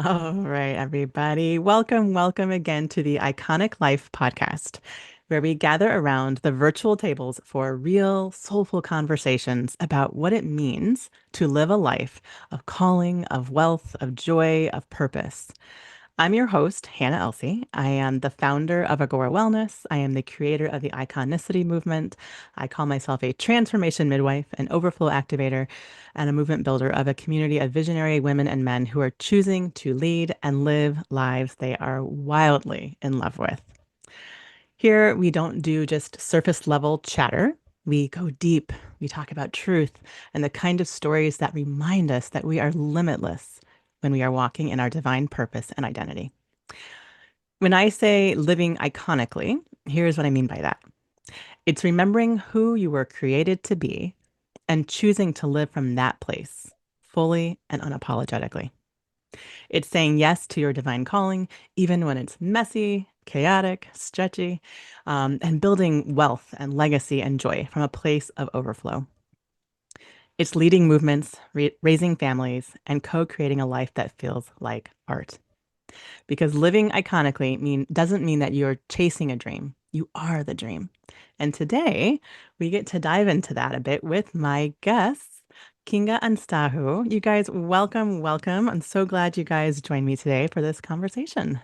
All right, everybody. Welcome again to the Iconic Life podcast, where we gather around the virtual tables for real, soulful conversations about what it means to live a life of calling, of wealth, of joy, of purpose. I'm your host, Hannah Elsey. I am the founder of Agora Wellness. I am the creator of the iconicity movement. I call myself a transformation midwife, an overflow activator, and a movement builder of a community of visionary women and men who are choosing to lead and live lives they are wildly in love with. Here, we don't do just surface level chatter. We go deep. We talk about truth and the kind of stories that remind us that we are limitless when we are walking in our divine purpose and identity. When I say living iconically, here's what I mean by that. It's remembering who you were created to be and choosing to live from that place fully and unapologetically. It's saying yes to your divine calling, even when it's messy, chaotic, stretchy, and building wealth and legacy and joy from a place of overflow. It's leading movements, raising families, and co-creating a life that feels like art. Because living iconically doesn't mean that you're chasing a dream. You are the dream. And today we get to dive into that a bit with my guests, Kinga and Stahu. You guys, welcome. I'm so glad you guys joined me today for this conversation.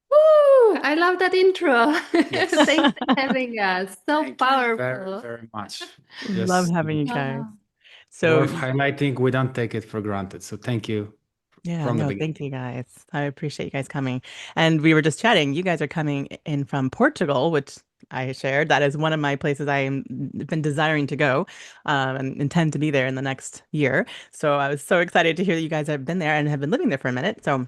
Woo! I love that intro. Yes. Thanks for having us. So Thank you very, powerful. very much. Love Just having you guys. Wow. So, worth highlighting. We don't take it for granted. So thank you yeah, from the no, beginning. thank you guys. I appreciate you guys coming. And we were just chatting. You guys are coming in from Portugal, which I shared. That is one of my places I am been desiring to go, and intend to be there in the next year. So I was so excited to hear that you guys have been there and have been living there for a minute. So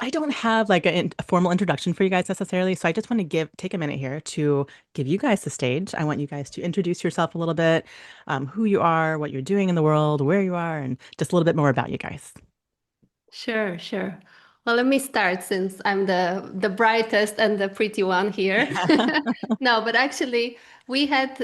I don't have like a formal introduction for you guys necessarily. So I just want to take a minute here to give you guys the stage. I want you guys to introduce yourself a little bit, who you are, what you're doing in the world, where you are, and just a little bit more about you guys. Sure, sure. Well, let me start since I'm the brightest and the pretty one here. No, but actually, we had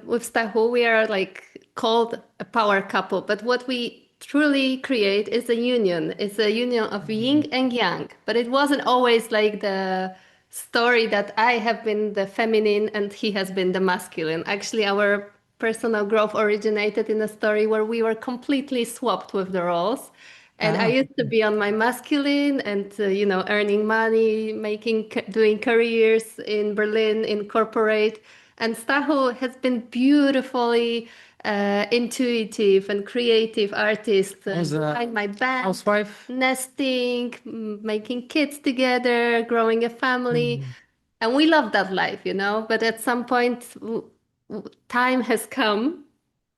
with Stahu, we are like called a power couple. But what we truly create is a union. It's a union of yin and yang. But it wasn't always like the story that I have been the feminine and he has been the masculine. Actually, our personal growth originated in a story where we were completely swapped with the roles. And I Oh, used to be on my masculine and, earning money, doing careers in Berlin, in corporate. And Staho has been beautifully intuitive and creative artist Was a behind my back, housewife. nesting, making kids together, growing a family. Mhm. And we love that life, But at some point, time has come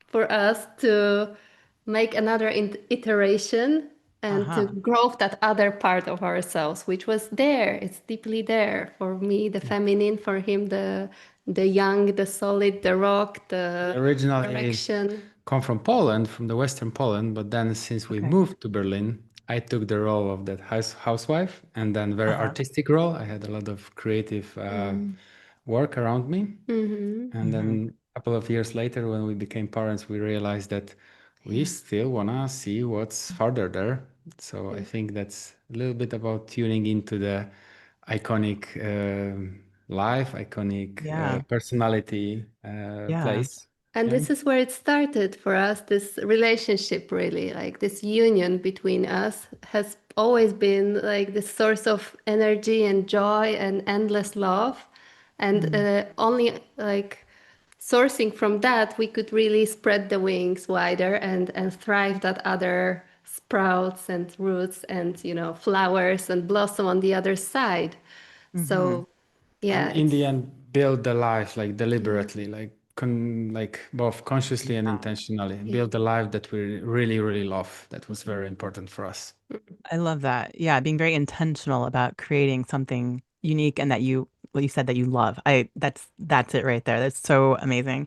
for us to make another iteration and to uh-huh. grow that other part of ourselves, which was there. It's deeply there for me, the feminine, for him, the young, the solid, the rock, We the originally direction. come from Poland, from the Western Poland, but then since we Okay. moved to Berlin, I took the role of that housewife and then very Uh-huh. artistic role. I had a lot of creative work around me. Mm-hmm. And Hmm. then a couple of years later, when we became parents, we realized that we still wanna see what's farther there. So I think that's a little bit about tuning into the iconic life, iconic Yeah. personality Yeah. place. And Yeah. this is where it started for us, this relationship, really, like this union between us has always been like this source of energy and joy and endless love. And Mm. only like sourcing from that, we could really spread the wings wider and thrive that other sprouts and roots and, flowers and blossom on the other side. Hmm. So, And yeah, in the it's. end, build the life like deliberately, like both consciously and Yeah. intentionally. Yeah. Build the life that we really, really love. That was very important for us. I love that. Yeah, being very intentional about creating something unique and that what you said that you love. That's it right there. That's so amazing.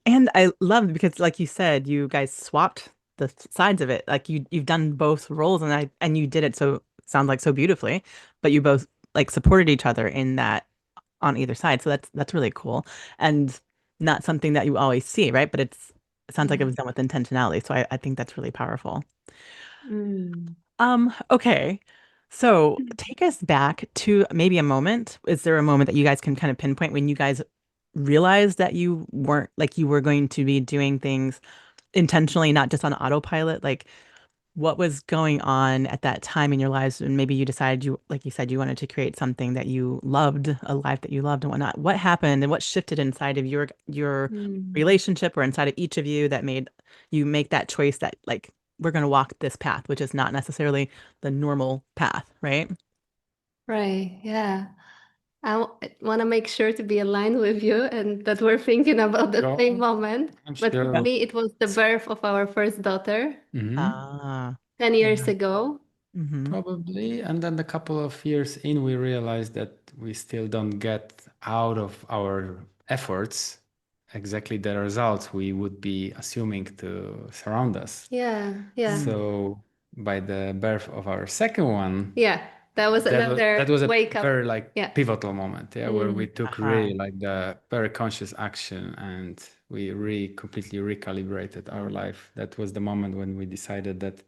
And I love because like you said, you guys swapped the sides of it. Like you've done both roles and you did it so sounds like so beautifully, but you both like supported each other in that on either side. So that's really cool. And not something that you always see, right? But it sounds like it Yeah. was done with intentionality. So I think that's really powerful. Mm. Okay. So take us back to maybe a moment. Is there a moment that you guys can kind of pinpoint when you guys realized that you weren't like you were going to be doing things intentionally, not just on autopilot? Like what was going on at that time in your lives and maybe you decided you like you said you wanted to create something that you loved, a life that you loved and whatnot. What happened and what shifted inside of your Mm. relationship or inside of each of you that made you make that choice that like we're going to walk this path, which is not necessarily the normal path, right? Right. Yeah. Want to make sure to be aligned with you and that we're thinking about the Go same on. moment. I'm But for Yeah. sure. me, it was the birth of our first daughter Mhm. Ah, 10 years yeah. ago. Mm-hmm. Probably. And then a couple of years in, we realized that we still don't get out of our efforts exactly the results we would be assuming to surround us. Yeah. Yeah. Mm. So by the birth of our second one, Yeah. That was that another was a wake up. very like Yeah. pivotal moment, yeah, where we Mm. took Uh-huh. really like the very conscious action and we really completely recalibrated our life. That was the moment when we decided that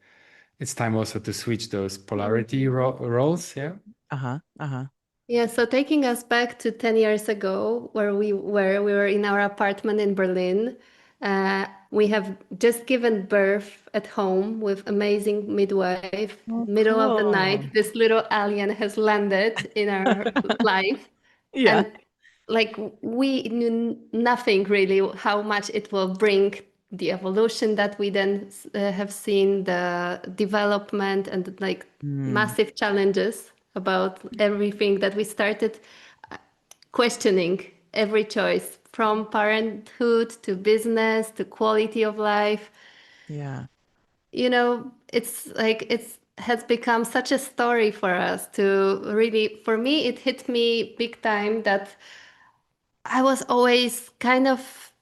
it's time also to switch those polarity Mm. roles, yeah. Uh-huh. Uh-huh. Yeah, so taking us back to 10 years ago, we were in our apartment in Berlin. We have just given birth at home with amazing midwife. Oh, Middle of the cool. night, this little alien has landed in our life. Yeah. And like we knew nothing really how much it will bring the evolution that we then have seen, the development and like Mm. massive challenges about everything that we started questioning every choice from parenthood to business to quality of life. Yeah. It's like it's has become such a story for us to really, for me it hit me big time that I was always kind of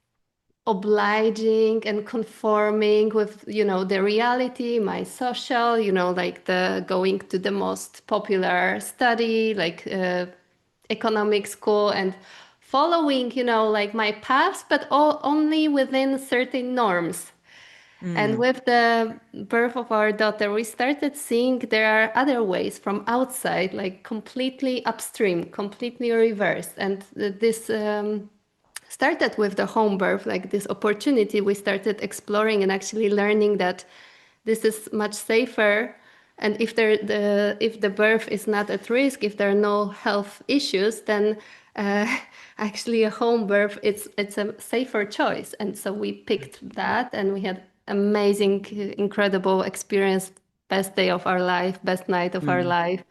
obliging and conforming with, the reality, my social, like the going to the most popular study, like economic school and following, like my paths, but all only within certain norms. And Mm. with the birth of our daughter, we started seeing there are other ways from outside, like completely upstream, completely reversed. And this started with the home birth, like this opportunity. We started exploring and actually learning that this is much safer. And if the birth is not at risk, if there are no health issues, then uh, actually a home birth it's a safer choice. And so we picked that, and we had amazing, incredible experience, best day of our life, best night of our Mm. life.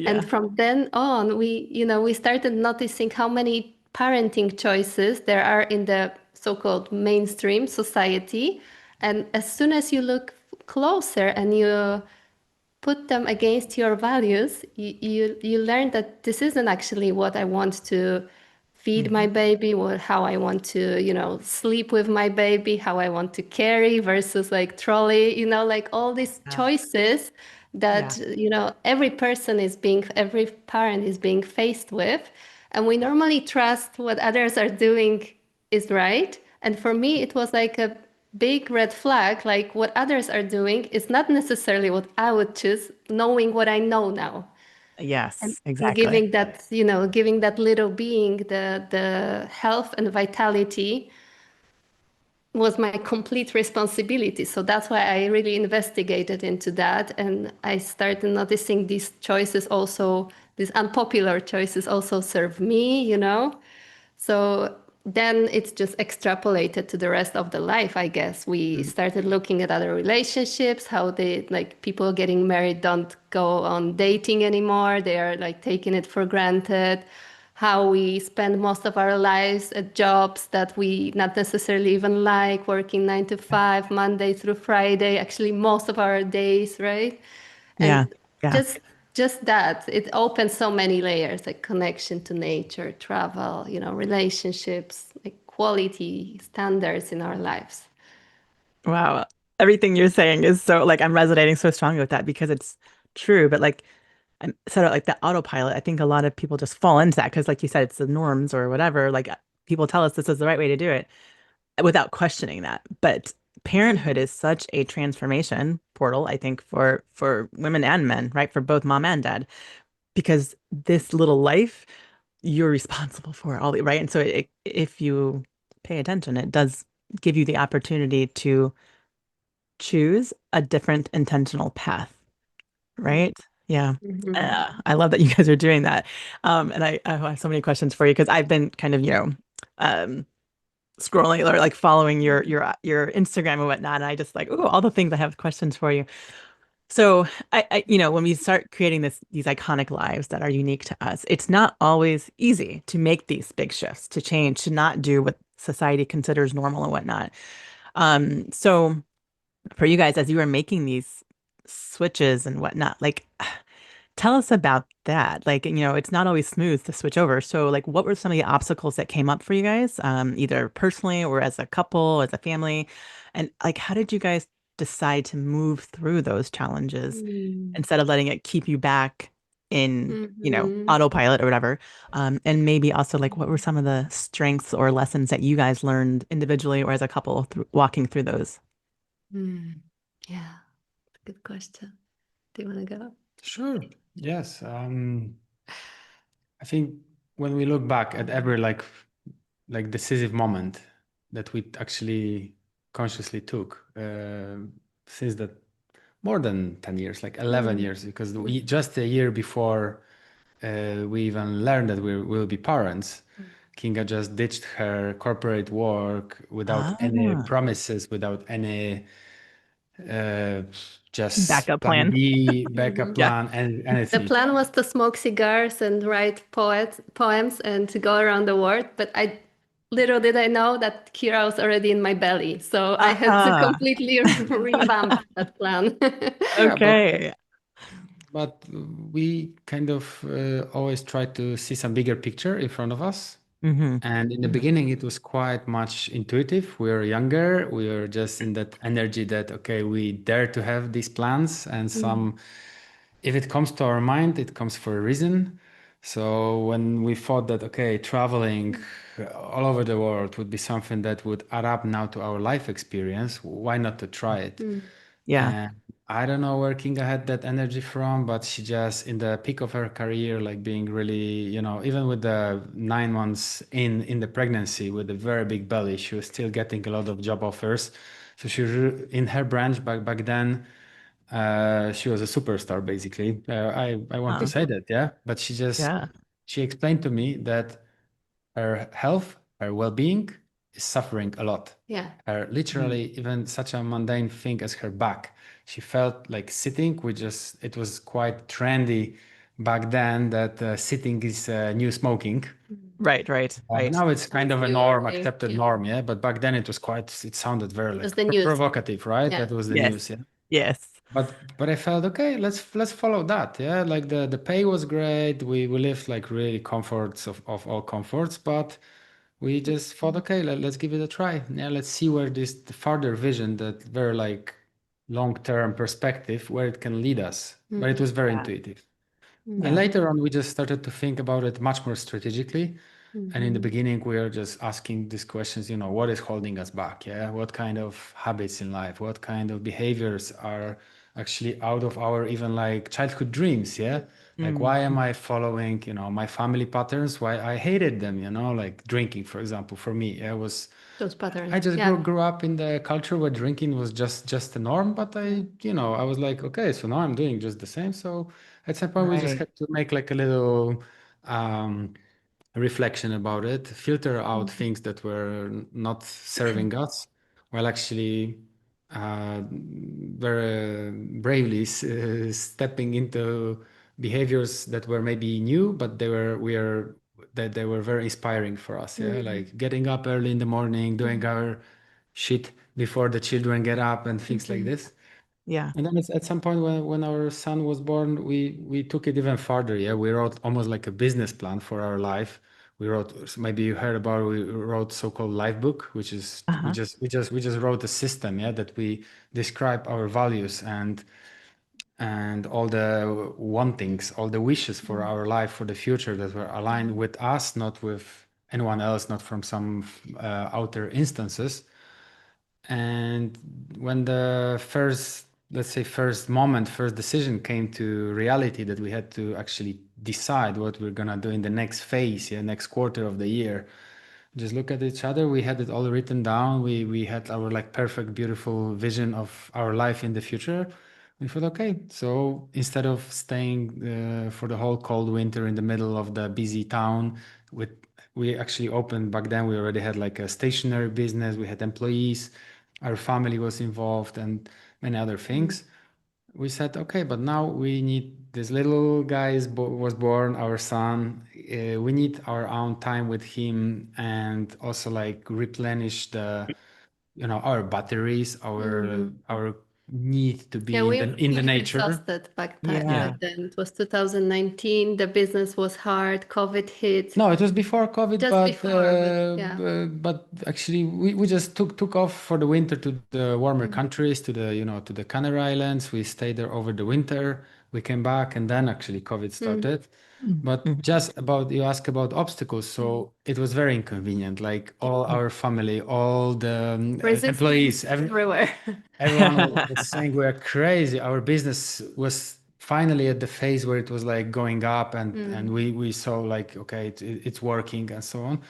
And Yeah. from then on, we started noticing how many parenting choices there are in the so-called mainstream society. And as soon as you look closer and you put them against your values, you learn that this isn't actually what I want to feed my Hmm. baby, or how I want to, sleep with my baby, how I want to carry versus like trolley, like all these Yeah. choices that, Yeah. every parent is being faced with. And we normally trust what others are doing is right. And for me, it was like a big red flag, like what others are doing is not necessarily what I would choose, knowing what I know now. And Yes, and exactly. giving that little being the health and vitality was my complete responsibility. So that's why I really investigated into that. And I started noticing these choices also, these unpopular choices also serve me. So then it's just extrapolated to the rest of the life, I guess. We Mm. started looking at other relationships, how they, like, people getting married don't go on dating anymore. They are like taking it for granted. How we spend most of our lives at jobs that we not necessarily even like, working 9 to 5, Monday through Friday, actually most of our days, right? Yeah. And Yeah. just just that it opens so many layers, like connection to nature, travel, relationships, like quality standards in our lives. Wow. Everything you're saying is so like I'm resonating so strongly with that because it's true. But like I'm sort of like the autopilot. I think a lot of people just fall into that because, like you said, it's the norms or whatever. Like people tell us this is the right way to do it without questioning that. But parenthood is such a transformation portal, I think, for women and men, right? For both mom and dad, because this little life you're responsible for all the, right? And so if you pay attention, it does give you the opportunity to choose a different intentional path, right? Yeah. Mm-hmm. I love that you guys are doing that. And I have so many questions for you because I've been kind of, um, scrolling or like following your Instagram and whatnot. And I just like, oh, all the things I have questions for you. So when we start creating these iconic lives that are unique to us, it's not always easy to make these big shifts, to change, to not do what society considers normal and whatnot. So for you guys, as you were making these switches and whatnot, like tell us about that. Like, it's not always smooth to switch over. So like what were some of the obstacles that came up for you guys, either personally or as a couple, as a family? And like how did you guys decide to move through those challenges instead of letting it keep you back in, Mm-hmm. autopilot or whatever? And maybe also like what were some of the strengths or lessons that you guys learned individually or as a couple through walking through those? Mm. Yeah, good question. Do you want to go? Sure. Yes. I think when we look back at every like decisive moment that we actually consciously took since that more than 10 years, like 11 Mm. years, because just a year before we even learned that we will be parents, Kinga just ditched her corporate work without any Ah, promises, without any uh, just backup plan plan. B, backup Mm-hmm. Yeah. plan, and The anything. plan was to smoke cigars and write poems and to go around the world, but little did I know that Kira was already in my belly. So I had to Uh-huh. completely revamp that plan. Yeah, Okay. but we kind of always try to see some bigger picture in front of us. Hmm. And in the beginning, it was quite much intuitive. We were younger. We were just in that energy that, okay, we dare to have these plans. And if it comes to our mind, it comes for a reason. So when we thought that, okay, traveling all over the world would be something that would add up now to our life experience, why not to try it? Mm. Yeah. And I don't know where Kinga had that energy from, but she just in the peak of her career, like being really, even with the 9 months in the pregnancy with a very big belly, she was still getting a lot of job offers. So in her branch back then, she was a superstar basically. I want to Huh. say that, yeah. But Yeah. she explained to me that her health, her well-being is suffering a lot. Yeah. Her Mhm. literally even such a mundane thing as her back. She felt like sitting, it was quite trendy back then that sitting is new smoking. Mm. Right, right, right. Now it's That kind was of a new, I norm, think. accepted Yeah. norm, yeah. But back then it sounded very It was like the news. provocative, right? Yeah. That was the Yes. news, yeah. Yes. But I felt okay. Let's follow that. Yeah, like the pay was great. We lived like really comforts of all comforts, but we just thought, okay, let's give it a try. Yeah, let's see where the further vision, that very like long-term perspective, where it can lead us. But it Mm-hmm. was very Yeah. intuitive. And Yeah. Mm-hmm. later on, we just started to think about it much more strategically. And in the Mm-hmm. beginning, we are just asking these questions, what is holding us back? Yeah. What kind of habits in life? What kind of behaviors are actually out of our even like childhood dreams? Yeah. Like, Mm. why am I following, my family patterns? Why I hated them, like drinking, for example, for me, it was Those I patterns. just Yeah. grew up in the culture where drinking was just the norm, but Yeah. I was like, okay, so now I'm doing just the same. So at some point we just Right. had to make like a little um, reflection about it, filter out Mhm. things that were not serving us, while actually very bravely stepping into behaviors that were maybe new, but they were very inspiring for us. Yeah, Mhm. like getting up early in the morning, doing Mhm. our shit before the children get up, and things like Mhm. this. Yeah. And then at some point when our son was born, we took it even farther. Yeah, we wrote almost like a business plan for our life. We wrote, maybe you heard about, we wrote so-called Lifebook, which is Uh-huh. we just wrote a system, yeah, that we describe our values and all the wantings, all the wishes for Mhm. our life for the future that were aligned Mhm. with us, not with anyone else, not from some outer instances. And when the first, let's say, first decision came to reality that we had to actually decide what we're gonna do in the next phase, yeah, next quarter of the year, just look at each other. We had it all written down. We had our like perfect, beautiful vision of our life in the future. We thought, okay, so instead of staying for the whole cold winter in the middle of the busy town, with we actually opened back then. We already had like a stationery business. We had employees. Our family was involved, and many other things. We said, okay, but now we need this little guy was born, our son. We need our own time with him, and also like replenish the, our batteries, our need to Yeah, be in we the were nature. exhausted Yeah. Yeah. back then. It was 2019. The business was hard. COVID hit No, it was before COVID, just before, but yeah. but actually we just took off for the winter to the warmer Mm, countries, to the to the Canary Islands. We stayed there over the winter. We came back, and then actually COVID mm, started. But Mhm. just about, you ask about obstacles, so it was very inconvenient. Like all our family, all the employees, resistance everywhere. everyone was saying we're crazy. Our business was finally at the phase where it was like going up, and Mm, we saw like, okay, it's working and so on.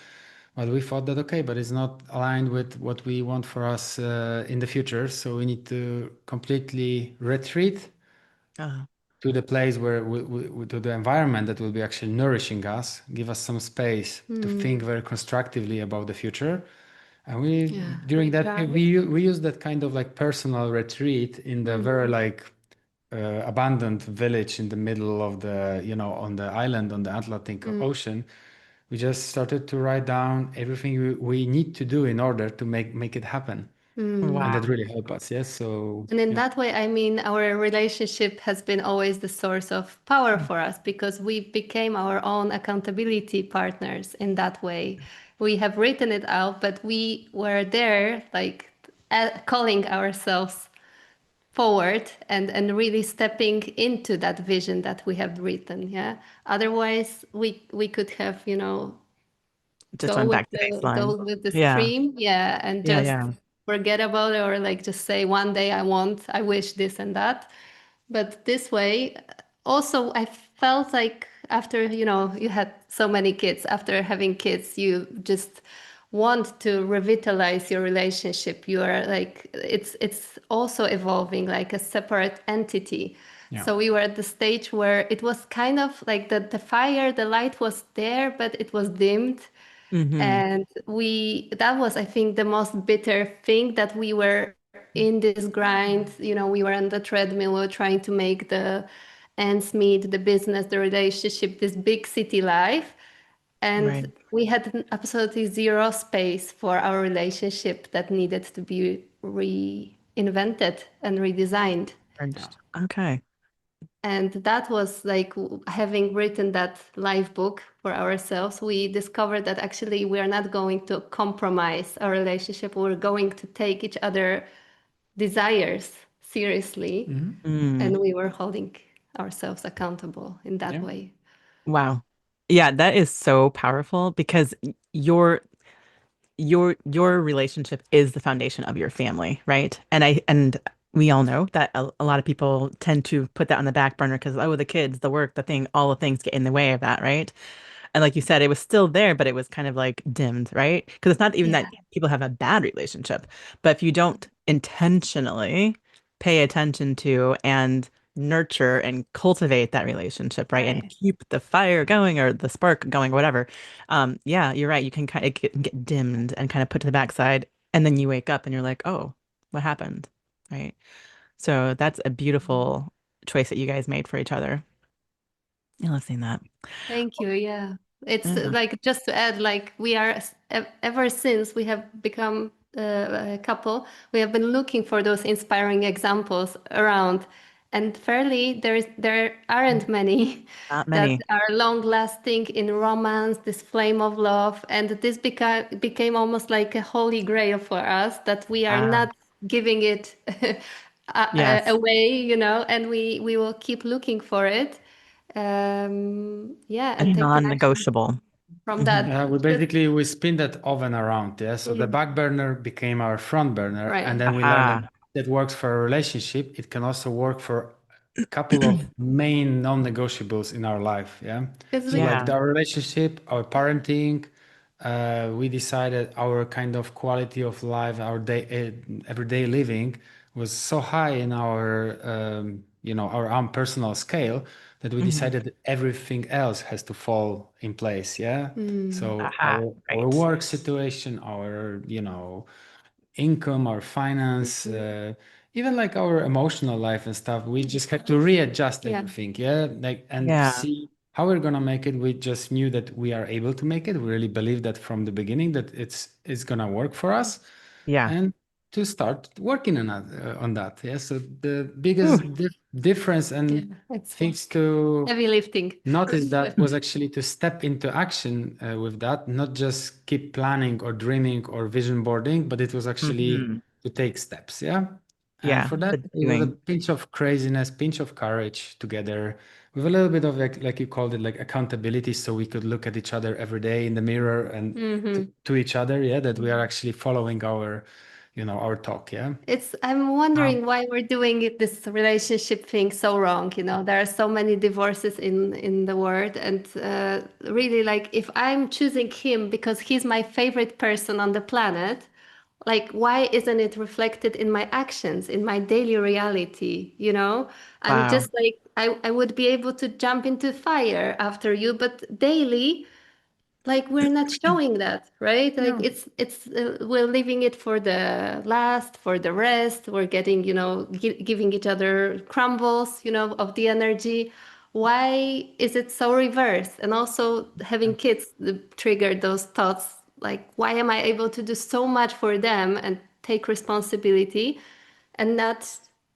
But we thought that, okay, but it's not aligned with what we want for us in the future. So we need to completely retreat Uh, to the place where to the environment that will be actually nourishing us, give us some space to mm, think very constructively about the future. And we, yeah, during that, recharge. we use that kind of like personal retreat in the very Mm, like abandoned village in the middle of the, on the island on the Atlantic mm, Ocean. We just started to write down everything we need to do in order to make it happen, and mm. that wow. really helped us. Yes, so And in yeah. that way, I mean, our relationship has been always the source of power for us because we became our own accountability partners in that way. We have written it out, but we were there, like calling ourselves forward and really stepping into that vision that we have written. Yeah. Otherwise, we could have, Just went back to baseline. go with the Yeah. stream, yeah, and Yeah. just Yeah. forget about it, or like just say one day I wish this and that. But this way, also I felt like after, you had so many kids, after having kids, you just want to revitalize your relationship. You are like, it's also evolving like a separate entity. Yeah. So we were at the stage where it was kind of like the fire, the light was there, but it was dimmed. Hmm. And that was, I think, the most bitter thing, that we were in this grind. We were on the treadmill, we were trying to make the ends meet, the business, the relationship, this big city life. And Right. we had absolutely zero space for our relationship that needed to be reinvented and redesigned. Yeah. Urged. Okay. And that was like, having written that life book for ourselves, we discovered that actually we are not going to compromise our relationship. We're going to take each other desires seriously. Mhm. Mm. And we were holding ourselves accountable in that Yeah. way. Wow. Yeah, that is so powerful because your relationship is the foundation of your family, right? And we all know that a lot of people tend to put that on the back burner because, oh, the kids, the work, the thing, all the things get in the way of that, right? And like you said, it was still there, but it was kind of like dimmed, right? Because it's not even that Yeah. people have a bad relationship, but if you don't intentionally pay attention to and nurture and cultivate that relationship, right? And Right. keep the fire going or the spark going, whatever. Yeah, you're right. You can kind of get dimmed and kind of put to the backside. And then you wake up and you're like, oh, what happened? Right. So that's a beautiful choice that you guys made for each other. I love seeing that. Thank you. Yeah. It's Yeah. like, just to add, like, we are, ever since we have become a couple, we have been looking for those inspiring examples around. And fairly, there aren't many Not that many. are long lasting in romance, this flame of love. And this became almost like a holy grail for us, that we are Wow. not giving it Yes. away, and we will keep looking for it. Yeah, A and take the action. non-negotiable. from that. We basically we spin that oven around, yeah. So the back burner became our front burner, Right. and then we learned that that works for a relationship. It can also work for a couple of main non-negotiables in our life, yeah. Because So we, like Yeah. our relationship, our parenting, we decided our kind of quality of life, our everyday living was so high in our our own personal scale that we Mhm. decided that everything else has to fall in place, yeah. So Aha. our Right. work situation, our income, our finance, even like our emotional life and stuff, we just had to readjust yeah. everything, yeah, like and Yeah. see how we're gonna make it. We just knew that we are able to make it. We really believe that from the beginning that it's gonna work for us, Yeah. and to start working on that. Yeah. So the Ooh. biggest difference Yeah. and It's things to heavy lifting. notice that was actually to step into action with that, not just keep planning or dreaming or vision boarding, but it was actually Mhm. to take steps. Yeah. And Yeah. for that, The it was a doing. pinch of craziness, pinch of courage together with a little bit of like you called it, like accountability. So we could look at each other every day in the mirror and to each other. Yeah. That we are actually following our talk. Yeah. I'm wondering why we're doing this relationship thing so wrong. There are so many divorces in the world, and really, like, if I'm choosing him because he's my favorite person on the planet, like, why isn't it reflected in my actions, in my daily reality? I'm Wow. just like, I would be able to jump into fire after you, but daily, like, we're not showing that, right? Like, Yeah. it's we're leaving it for the last, for the rest. We're getting, giving each other crumbles, of the energy. Why is it so reverse? And also having kids trigger those thoughts, like, why am I able to do so much for them and take responsibility and not,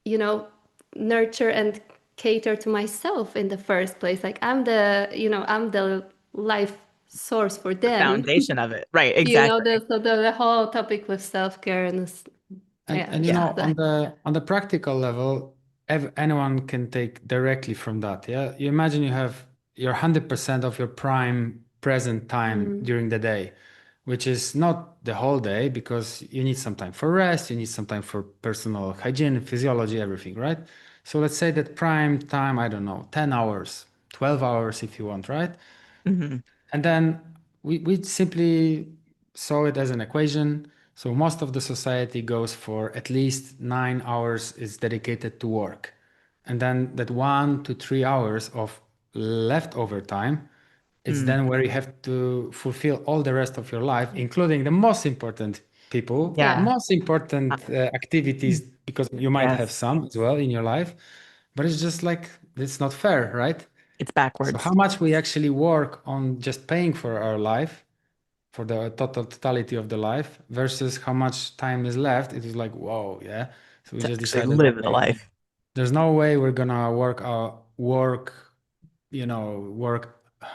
you know nurture and cater to myself in the first place? Like, I'm the life source for The them. foundation of it. Right. Exactly. The whole topic with self-care and yeah, And Yeah. that. on the practical level, anyone can take directly from that. Yeah, you imagine you have your 100% of your prime present time during the day, which is not the whole day because you need some time for rest, you need some time for personal hygiene, physiology, everything, right? So let's say that prime time, I don't know, 10 hours, 12 hours if you want, right? Hmm. And then we simply saw it as an equation. So most of the society goes for at least 9 hours is dedicated to work. And then that 1 to 3 hours of leftover time, it's Mm. then where you have to fulfill all the rest of your life, including the most important people, Yeah. Yeah. most Uh, important activities, because you might have Yes. some as well in your life. But it's just like, it's not fair, right? It's So how backwards. much we actually work on just paying for our life, for the totality of the life, versus how much time is left, it is like, whoa, yeah. So we To just actually decided, live the okay, life. there's no way we're gonna work,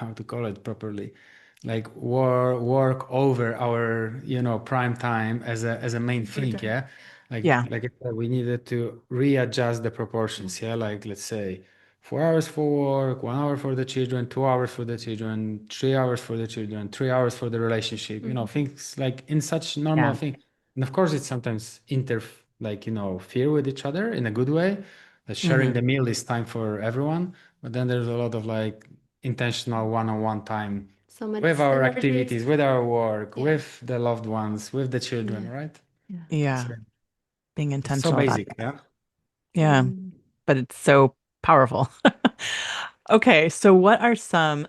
how to call it properly, like work over our prime time as a main thing, yeah. like Yeah. like I said, we needed to readjust the proportions, yeah. Like, let's say 4 hours for work, 1 hour for the children, 2 hours for the children, 3 hours for the children, 3 hours for the relationship, things like in such normal Yeah. thing. And of course, it sometimes fear with each other in a good way. That sharing Hmm. the meal is time for everyone, but then there's a lot of like intentional one-on-one time So much with our synergies. activities, with our work, Yeah. with the loved ones, with the children, Yeah. right? Yeah. Yeah. So Being it's so intentional about basic, that. yeah. Yeah. Mm. But it's so powerful. Okay, so what are some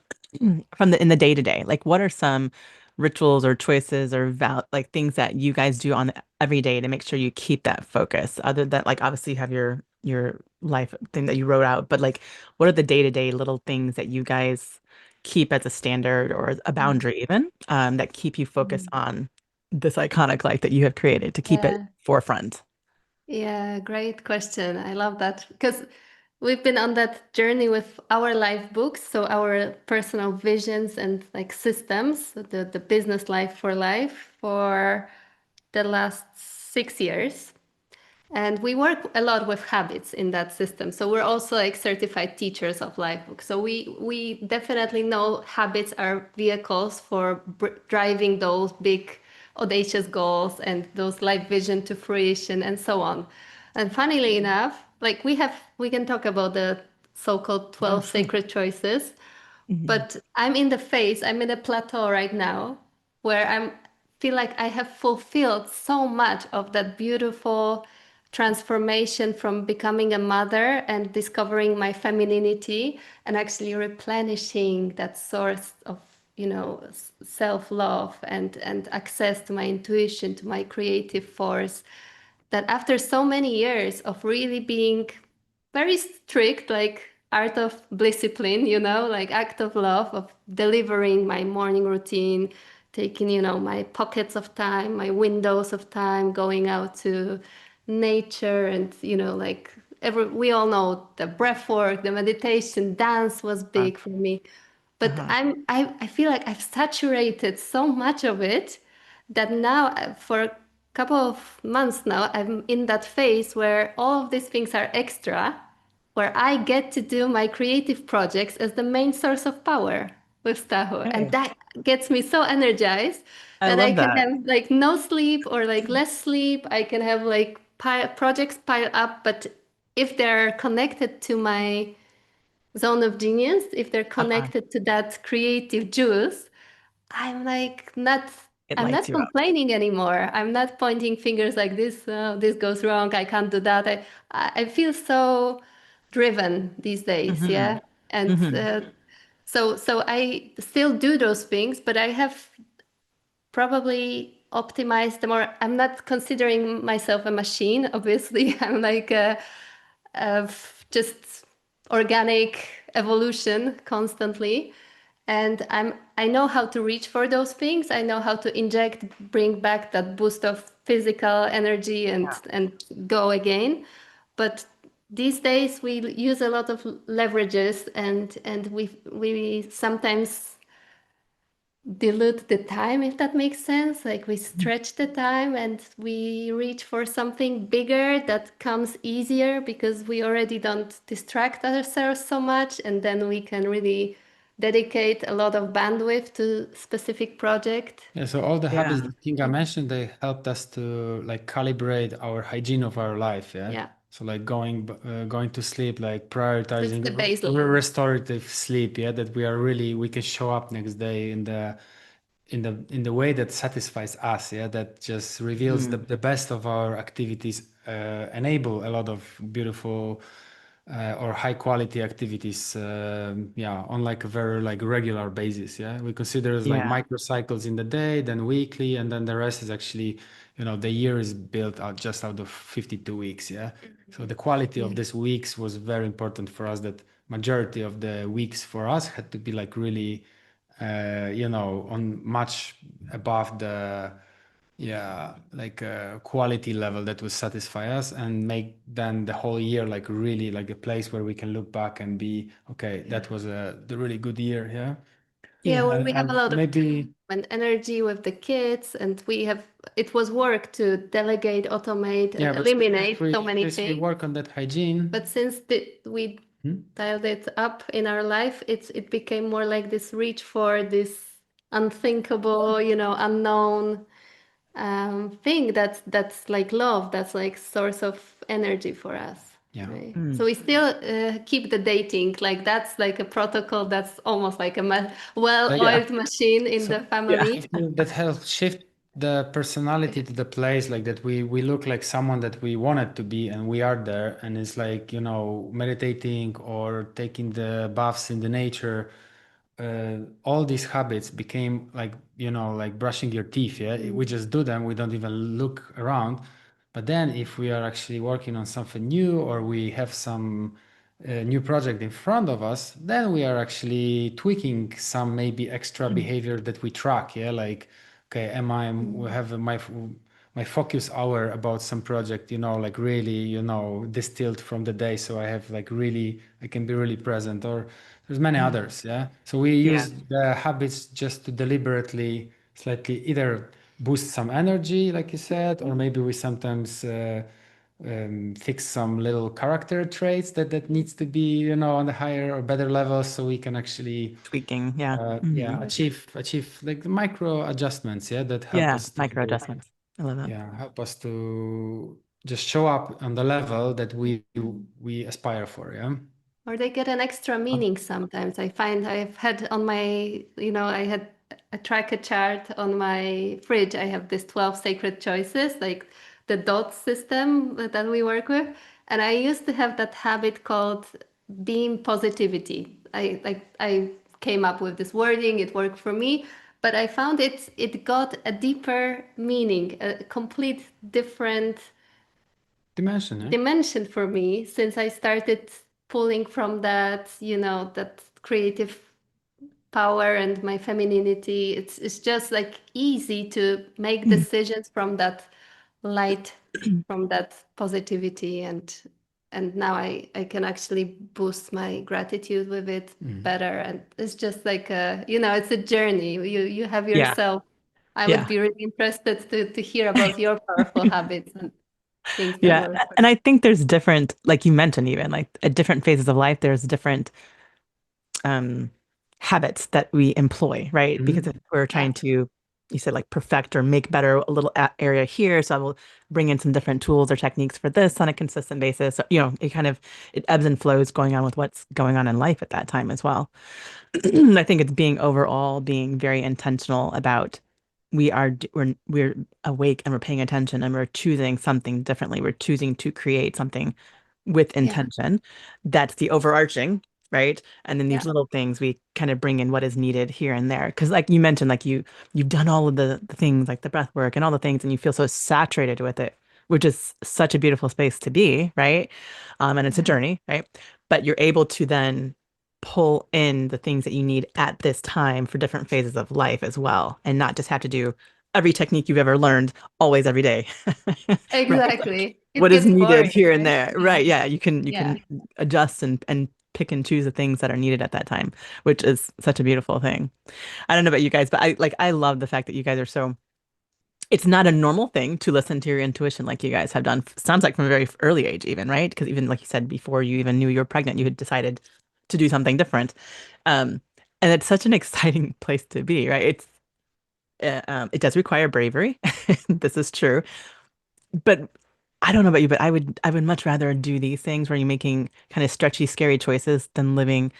from the in the day to day? Like what are some rituals or choices or like things that you guys do on every day to make sure you keep that focus? Other than like obviously you have your life thing that you wrote out, but like what are the day-to-day little things that you guys keep as a standard or a boundary even that keep you focused Mm. on this iconic life that you have created to keep it Yeah. forefront? Yeah, great question. I love that because we've been on that journey with our life books, so our personal visions and like systems, so the business life for life for the last 6 years. And we work a lot with habits in that system. So we're also like certified teachers of Lifebook. So we definitely know habits are vehicles for driving those big audacious goals and those life vision to fruition and so on. And funnily enough, like we can talk about the so-called Yeah, 12 sure. sacred choices, Mhm. but I'm in a plateau right now where I feel like I have fulfilled so much of that beautiful transformation from becoming a mother and discovering my femininity and actually replenishing that source of, self-love and access to my intuition, to my creative force, that after so many years of really being very strict, like art of discipline, like act of love of delivering my morning routine, taking, my pockets of time, my windows of time, going out to nature and, like we all know the breath work, the meditation, dance was Uh, big for me. But uh-huh. I feel like I've saturated so much of it that now for a couple of months now I'm in that phase where all of these things are extra, where I get to do my creative projects as the main source of power with Stahu. And Okay. that gets me so energized I that I love can that. have like no sleep or like less sleep. I can have like projects pile up, but if they're connected to my zone of genius, if they're Uh-huh. connected to that creative juice, I'm like not It I'm lights not you up. complaining anymore. I'm not pointing fingers like this goes wrong, I can't do that. I feel so driven these days, Hmm. yeah. And Hmm. so I still do those things, but I have probably optimized them, or I'm not considering myself a machine, obviously. I'm like of just organic evolution constantly, and I know how to reach for those things. I know how to inject, bring back that boost of physical energy and go again. But these days we use a lot of leverages, and we sometimes dilute the time, if that makes sense. Like we stretch the time and we reach for something bigger that comes easier because we already don't distract ourselves so much, and then we can really dedicate a lot of bandwidth to specific project. Yeah, so all the habits Yeah. that Kinga mentioned, they helped us to like calibrate our hygiene of our life, yeah. Yeah, So like going to sleep, like that's prioritizing the baseline. restorative sleep, yeah, that we can show up next day in the way that satisfies us, yeah, that just reveals Mm. the best of our activities, enable a lot of beautiful or high quality activities, yeah, on like a very like regular basis, yeah. We consider as like Yeah. microcycles in the day, then weekly, and then the rest is actually, the year is built out just out of 52 weeks, yeah. So the quality of Yeah. these weeks was very important for us, that majority of the weeks for us had to be like really on much above the, yeah, like a quality level that would satisfy us and make then the whole year like really like a place where we can look back and be okay, Yeah. that was the really good year, yeah. Yeah, Yeah. well, we have a And lot of maybe, time and energy with the kids, and it was work to delegate, automate, and yeah, but if eliminate so we many if we things. work on that hygiene. But since we Hmm? dialed it up in our life, it became more like this reach for this unthinkable, unknown thing that's like love, that's like source of energy for us, Yeah. right? Mm. So we still keep the dating, like that's like a protocol, that's almost like a Yeah. well-oiled machine in So the Yeah. family. I feel that helps shift the personality to the place, like that we look like someone that we wanted to be, and we are there. And it's like, meditating or taking the baths in the nature. All these habits became like, like brushing your teeth. Yeah, we Mm. just do them. We don't even look around. But then if we are actually working on something new, or we have some new project in front of us, then we are actually tweaking some maybe extra Mm. behavior that we track. Yeah, like, okay, we Mm. have my focus hour about some project, like really, distilled from the day, so I have like really, I can be really present. Or there's many Mm. others, yeah. So we Yeah. use the habits just to deliberately slightly either boost some energy, like you said, or maybe we sometimes fix some little character traits that needs to be, on the higher or better levels, so we can actually Tweaking. Yeah. yeah, achieve like the micro adjustments, yeah, that help Yeah. us Micro to, adjustments. I love that. yeah, help us to just show up on the level that we aspire for, yeah. Or they get an extra meaning sometimes. I find I've had on my, I had a tracker chart on my fridge. I have this 12 sacred choices, like the dot system that we work with. And I used to have that habit called beam positivity. I came up with this wording, it worked for me, but I found it got a deeper meaning, a complete different Dimension, eh? dimension for me since I started pulling from that, that creative power and my femininity. It's just like easy to make decisions from that light, from that positivity, and now I can actually boost my gratitude with it better. And it's just like it's a journey. You have Yeah. yourself. I would Yeah. be really interested to hear about your powerful habits and things that Yeah. work. And I think there's different, like you mentioned, even like at different phases of life, there's different um habits that we employ, right? Because if we're Yeah. trying to, you said like perfect or make better a little area here, so I will bring in some different tools or techniques for this on a consistent basis. So, it kind of it ebbs and flows going on with what's going on in life at that time as well. I think it's being very intentional about we're awake and we're paying attention and we're choosing something differently. We're choosing to create something with Yeah. intention. That's the overarching, right? And then these Yeah. little things we kind of bring in what is needed here and there. Because like you mentioned, like you've done all of the things like the breath work and all the things, and you feel so saturated with it, which is such a beautiful space to be, right? And it's a Yeah. journey, right? But you're able to then pull in the things that you need at this time for different phases of life as well, and not just have to do every technique you've ever learned always every day. Right. Like Exactly. It what is gets needed boring, here and right? there. Yeah. Right. Yeah. You can Yeah. adjust and pick and choose the things that are needed at that time, which is such a beautiful thing. I don't know about you guys, but I love the fact that you guys are so it's not a normal thing to listen to your intuition like you guys have done. Sounds like from a very early age, even, right? Because even like you said, before you even knew you were pregnant, you had decided to do something different. Um, and it's such an exciting place to be, right? It does require bravery. This is true. But I don't know about you, but I would much rather do these things where you're making kind of stretchy, scary choices than living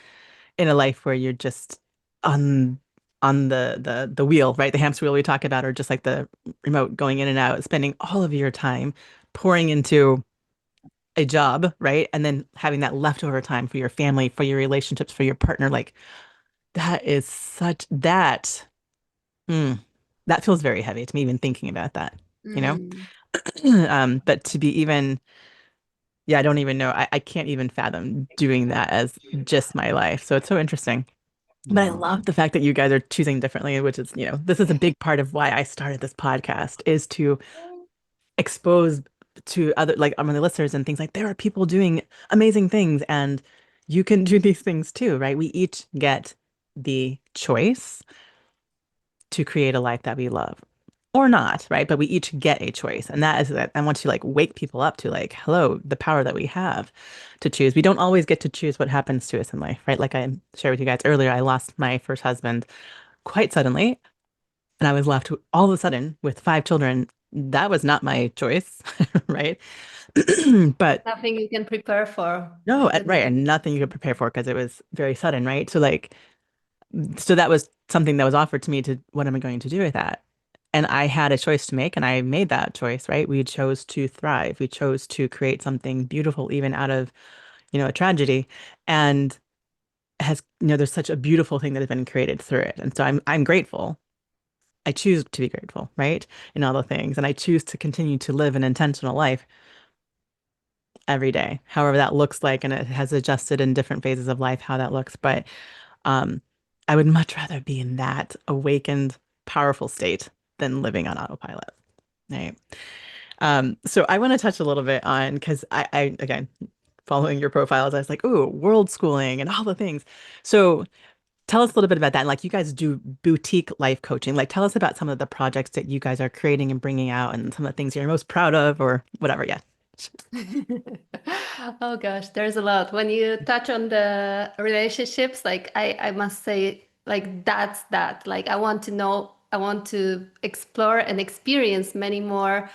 in a life where you're just on the wheel, right? The hamster wheel we talk about, or just like the remote going in and out, spending all of your time pouring into a job, right? And then having that leftover time for your family, for your relationships, for your partner. Like that is such that mm, that feels very heavy to me even thinking about that, you know? Mm. But to be even yeah, I don't even know. I can't even fathom doing that as just my life. So it's so interesting. But I Yeah. love the fact that you guys are choosing differently, which is, this is a big part of why I started this podcast is to expose to other, like, I'm the listeners and things like there are people doing amazing things and you can do these things too, right? We each get the choice to create a life that we love or not, right? But we each get a choice. And that is that I want to like wake people up to like, hello, the power that we have to choose. We don't always get to choose what happens to us in life, right? Like I shared with you guys earlier, I lost my first husband quite suddenly, and I was left all of a sudden with five children. That was not my choice, right? But Nothing you can prepare for. no, I could. right, and nothing you could prepare for because it was very sudden, right? So like, so that was something that was offered to me to what am I going to do with that? And I had a choice to make, and I made that choice, right? We chose to thrive. We chose to create something beautiful, even out of, a tragedy. And there's such a beautiful thing that has been created through it. And so I'm grateful. I choose to be grateful, right? In all the things. And I choose to continue to live an intentional life every day, however that looks like. And it has adjusted in different phases of life, how that looks. But um, I would much rather be in that awakened, powerful state than living on autopilot, right? So I want to touch a little bit on because again, following your profiles, I was like, ooh, world schooling and all the things. So tell us a little bit about that. And like you guys do boutique life coaching. Like tell us about some of the projects that you guys are creating and bringing out and some of the things you're most proud of or whatever. Yeah. much. Oh gosh, there's a lot. When you touch on the relationships, like I must say, like that's that. Like I want to know, I want to explore and experience many more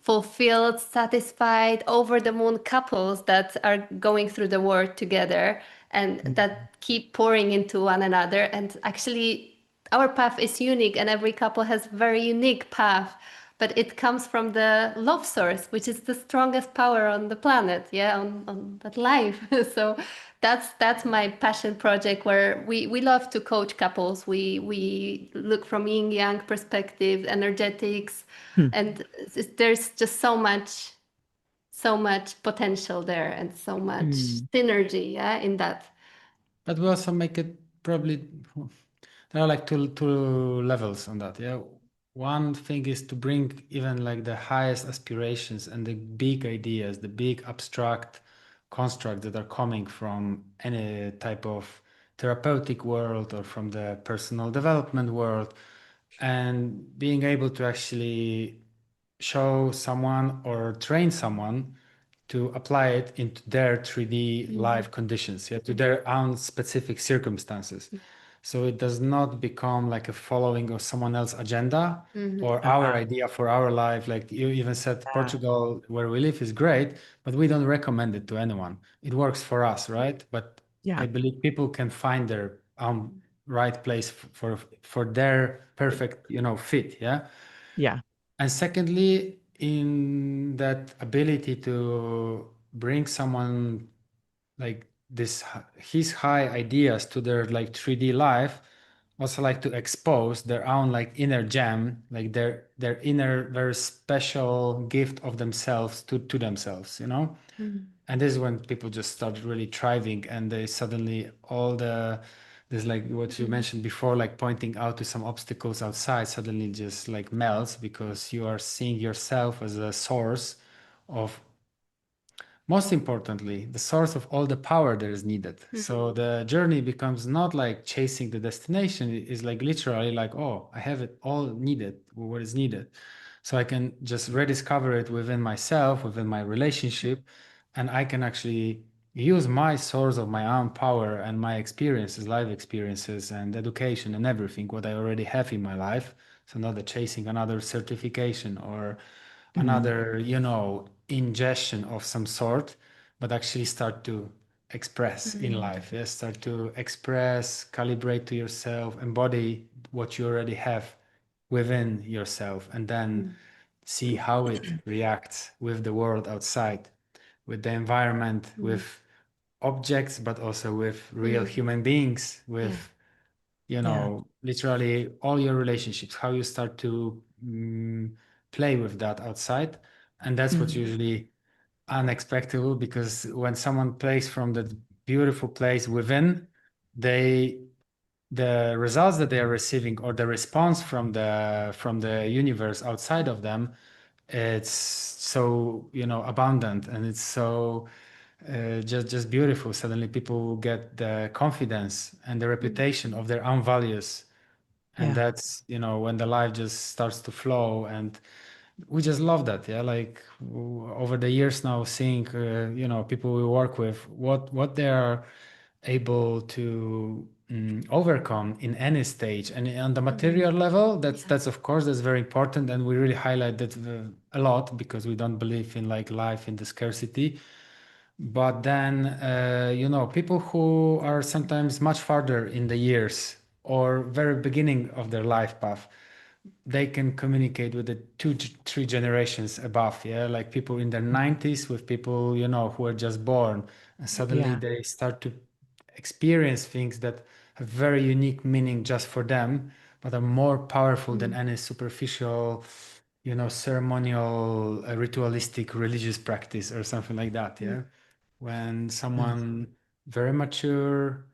fulfilled, satisfied, over the moon couples that are going through the work together and that keep pouring into one another. And actually, our path is unique, and every couple has very unique path. But it comes from the love source, which is the strongest power on the planet, yeah, on that life. So that's my passion project where we love to coach couples. We look from yin yang perspective, energetics, Hmm. and there's just so much potential there and so much Mm. synergy, yeah, in that. But we also make it probably there are like two levels on that. Yeah. One thing is to bring even like the highest aspirations and the big ideas, the big abstract constructs that are coming from any type of therapeutic world or from the personal development world, and being able to actually show someone or train someone to apply it into their 3D Mm, life conditions, yeah, to their own specific circumstances. So it does not become like a following of someone else's agenda mhm, or our Uh, idea for our life. Like you even said, yeah. Portugal, where we live, is great, but we don't recommend it to anyone. It works for us, right? But Yeah. I believe people can find their right place for their perfect, fit. Yeah. Yeah. And secondly, in that ability to bring someone like this, his high ideas to their like 3D life, also like to expose their own like inner gem, like their inner very special gift of themselves to themselves, mhm, and this is when people just start really thriving, and they suddenly all the there's like what you mhm, mentioned before, like pointing out to some obstacles outside suddenly just like melts because you are seeing yourself as a source of, most importantly, the source of all the power that is needed. So mhm, the journey becomes not like chasing the destination, it is like literally like, oh, I have it all needed, what is needed. So I can just rediscover it within myself, within my relationship, and I can actually use my source of my own power and my experiences, life experiences and education and everything, what I already have in my life. So not that chasing another certification or Mm. another, ingestion of some sort, but actually start to express in mhm, life. Yes, start to express, calibrate to yourself, embody what you already have within yourself, and then mhm, see how it reacts with the world outside, with the environment, mhm, with objects, but also with real mhm. human beings, Yeah. with Yeah. literally all your relationships, how you start to play with that outside. And that's what's Mm. usually unexpected, because when someone plays from the beautiful place within, they the results that they are receiving or the response from the universe outside of them, it's so abundant, and it's so just beautiful. Suddenly people get the confidence and the Mhm, reputation of their own values, and Yeah. that's when the life just starts to flow. And we just love that. Yeah, like over the years now, seeing people we work with, what they are able to overcome in any stage. And on the mhm. material level, that's Yeah. that's of course that's very important, and we really highlight that a lot, because we don't believe in like life in the scarcity. But then people who are sometimes much farther in the years or very beginning of their life path, they can communicate with the three generations above. Yeah, like people in their 90s with people who are just born, and suddenly Yeah. they start to experience things that have very unique meaning just for them, but are more powerful than Mhm, any superficial ceremonial ritualistic religious practice or something like that. mhm, Yeah, when Oh, someone very mature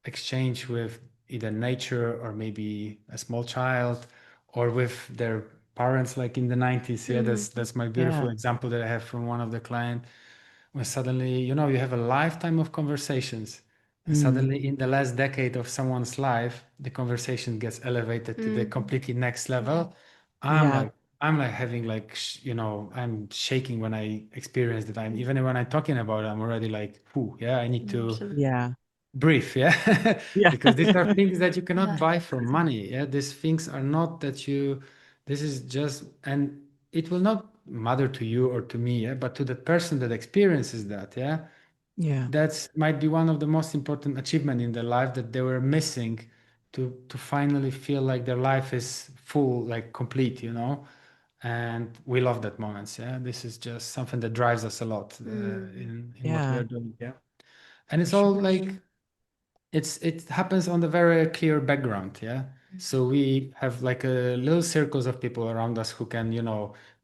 exchange with either nature or maybe a small child or with their parents, like in the 90s. Yeah, mhm, that's my yeah. beautiful example that I have from one of the client, when suddenly you have a lifetime of conversations, and Mm. suddenly in the last decade of someone's life the conversation gets elevated to the mhm. completely next Yeah. level. i'm Yeah. like I'm like having like, I'm shaking when I experience that. Even when I'm talking about it, I'm already like, whew, yeah, I need to Absolutely. Yeah. breathe, yeah. Yeah. Because these are things that you cannot Yeah. buy for money. Yeah, these things are not that you, this is just, and it will not matter to you or to me, yeah, but to the person that experiences that, yeah, Yeah. that's might be one of the most important achievement in their life that they were missing to finally feel like their life is full, like complete, and we love that moments. Yeah, this is just something that drives us a lot Mm. in what we Yeah. are doing. Yeah, and For it's all sure. like it happens on the very clear background. Yeah, so we have like a little circles of people around us who can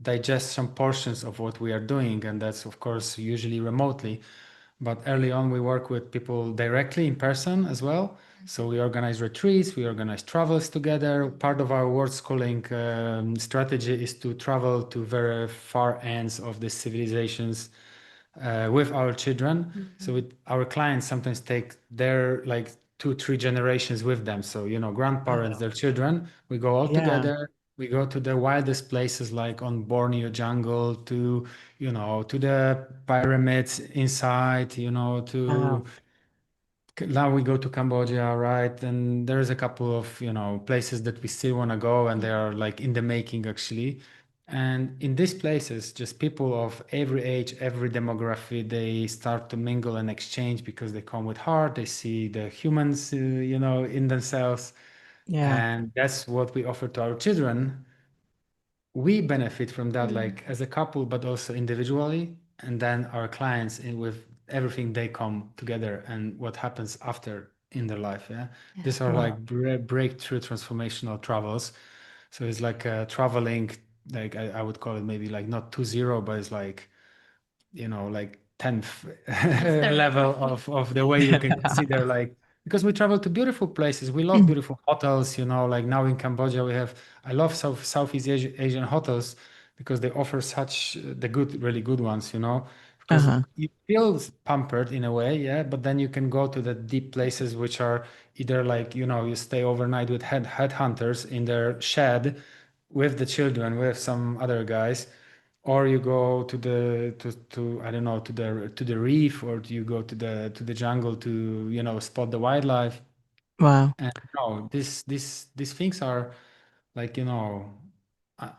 digest some portions of what we are doing, and that's of course usually remotely, but early on we work with people directly in person as well. So we organize retreats, we organize travels together. Part of our world schooling strategy is to travel to very far ends of the civilizations with our children. So Mhm. with our clients sometimes take their like two, three generations with them. So, grandparents, Wow. their children, we go all Yeah. together. We go to the wildest places like on Borneo jungle to, to the pyramids inside, to Wow. now we go to Cambodia, right? And there's a couple of, places that we still want to go and they are like in the making actually. And in these places, just people of every age, every demography, they start to mingle and exchange because they come with heart, they see the humans, in themselves. Yeah. And that's what we offer to our children. We benefit from that Mm. like as a couple but also individually, and then our clients with everything they come together and what happens after in their life. Yeah, Yeah. these are Wow. like breakthrough transformational travels. So it's like traveling, like I would call it maybe like not 2.0, but it's like like 10th Faster. level of the way you can consider like, because we travel to beautiful places. We love beautiful hotels, like now in Cambodia, I love Southeast Asian hotels because they offer such really good ones, because Uh-huh. you feel pampered in a way, yeah, but then you can go to the deep places which are either like, you stay overnight with headhunters in their shed with the children, with some other guys, or you go to I don't know, to the reef, or do you go to the jungle to spot the wildlife. Wow. And no, these things are like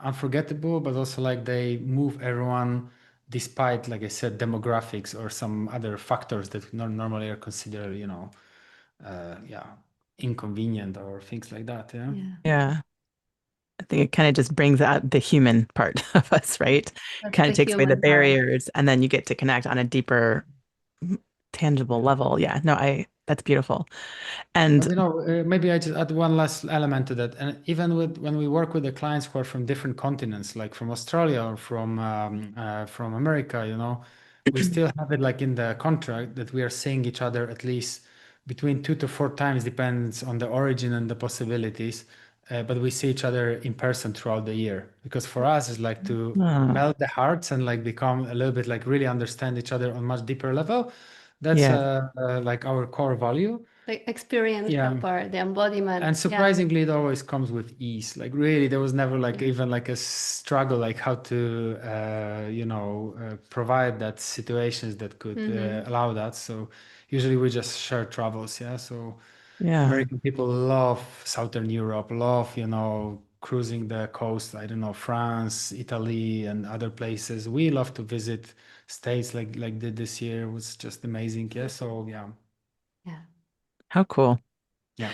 unforgettable, but also like they move everyone despite, like I said, demographics or some other factors that normally are considered yeah, inconvenient or things like that. Yeah. Yeah. Yeah. I think it kind of just brings out the human part of us, right? That's Kind the of takes away the human part. barriers, and then you get to connect on a deeper, tangible level. Yeah. No, that's beautiful. And But maybe I just add one last element to that. And even when we work with the clients who are from different continents, like from Australia or from America, we still have it like in the contract that we are seeing each other at least between 2 to 4 times, depends on the origin and the possibilities. But we see each other in person throughout the year, because for us it's like to uh, melt the hearts and like become a little bit like really understand each other on much deeper level. That's yeah. like our core value. The experiential Yeah. part, the embodiment. And Yeah. surprisingly, it always comes with ease. Like really, there was never like Yeah. even like a struggle, like how to, provide that situations that could Mm-hmm. allow that. So usually we just share travels. Yeah. So Yeah. American people love Southern Europe, love, cruising the coast. I don't know, France, Italy, and other places. We love to visit states like did this year. It was just amazing. Yeah. So yeah, Yeah. How cool. yeah.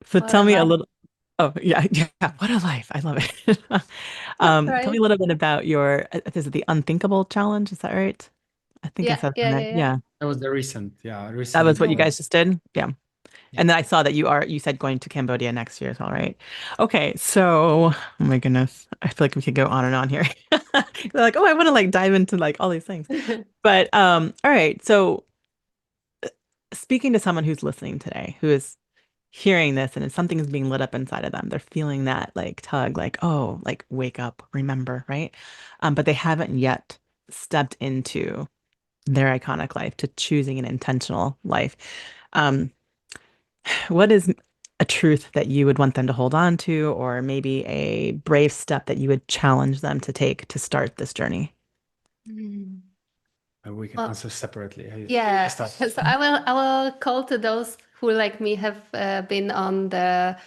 So What tell a me a life. little. Oh, yeah. Yeah. What a life. I love it. Tell me Right. a little bit about your, is it the Unthinkable challenge? Is that right? I think I Yeah. said Yeah. that. Yeah. Yeah. Yeah. That was the recent, yeah, That was recent. what you guys just did? Yeah. Yeah. And then I saw that you said going to Cambodia next year as well, right? Okay, so oh my goodness. I feel like we could go on and on here. They're like, oh, I want to like dive into like all these things. But all right. So speaking to someone who's listening today, who is hearing this and something is being lit up inside of them, they're feeling that like tug, like, oh, like wake up, remember, right? But they haven't yet stepped into their iconic life to choosing an intentional life. Um, what is a truth that you would want them to hold on to, or maybe a brave step that you would challenge them to take to start this journey? Mm. We can Well, answer separately. yeah. Start. So I will call to those who, like me, have been on the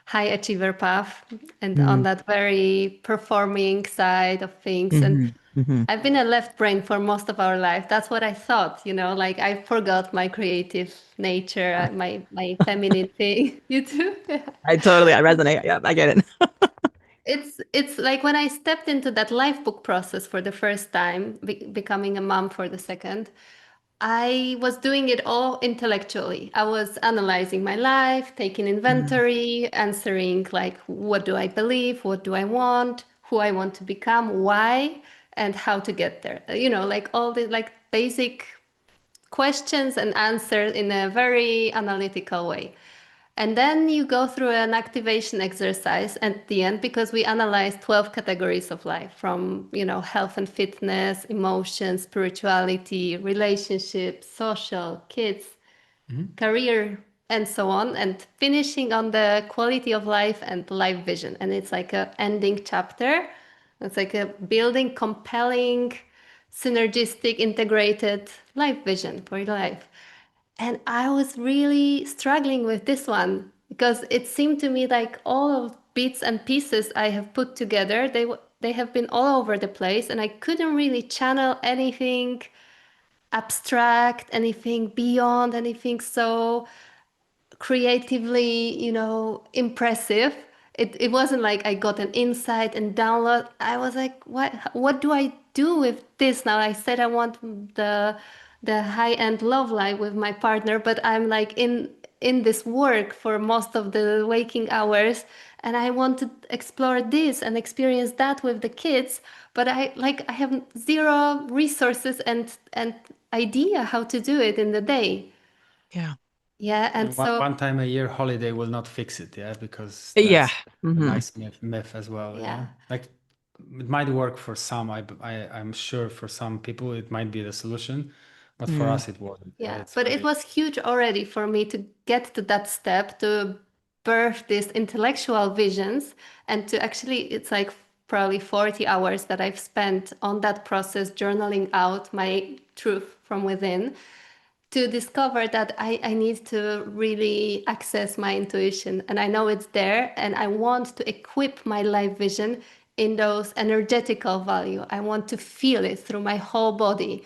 high achiever path and on Mm, that very performing side of things. And hmm hmm I've been a left brain for most of our life. That's what I thought, like I forgot my creative nature, my feminine thing. You too? I resonate. Yeah, I get it. It's like when I stepped into that Lifebook process for the first time, becoming a mom for the second, I was doing it all intellectually. I was analyzing my life, taking Mm, inventory, answering like, what do I believe? What do I want? Who I want to become? Why? And how to get there. Like all the like basic questions and answers in a very analytical way. And then you go through an activation exercise at the end because we analyze 12 categories of life from, health and fitness, emotions, spirituality, relationships, social, kids, career, and so on, and finishing on the quality of life and life vision. And it's like a ending chapter. It's like a building compelling, synergistic, integrated life vision for your life. And I was really struggling with this one because it seemed to me like all of bits and pieces I have put together, they have been all over the place, and I couldn't really channel anything abstract, anything beyond, anything so creatively, impressive. It wasn't like I got an insight and download. I was like, what do I do with this now? I said I want the high-end love life with my partner, but I'm like in this work for most of the waking hours, and I want to explore this and experience that with the kids, but I have zero resources and idea how to do it in the day. yeah. Yeah, and And one, so one time a year holiday will not fix it, yeah, because Yeah. that's a hmm nice myth as well, yeah. yeah. Like it might work for some. I'm sure for some people it might be the solution, but for Mm, us it wasn't. Yeah, Yeah, it's but it very. was huge already for me to get to that step to birth these intellectual visions and to actually, it's like probably 40 hours that I've spent on that process, journaling out my truth from within to discover that I need to really access my intuition. And I know it's there, and I want to equip my life vision in those energetical value. I want to feel it through my whole body.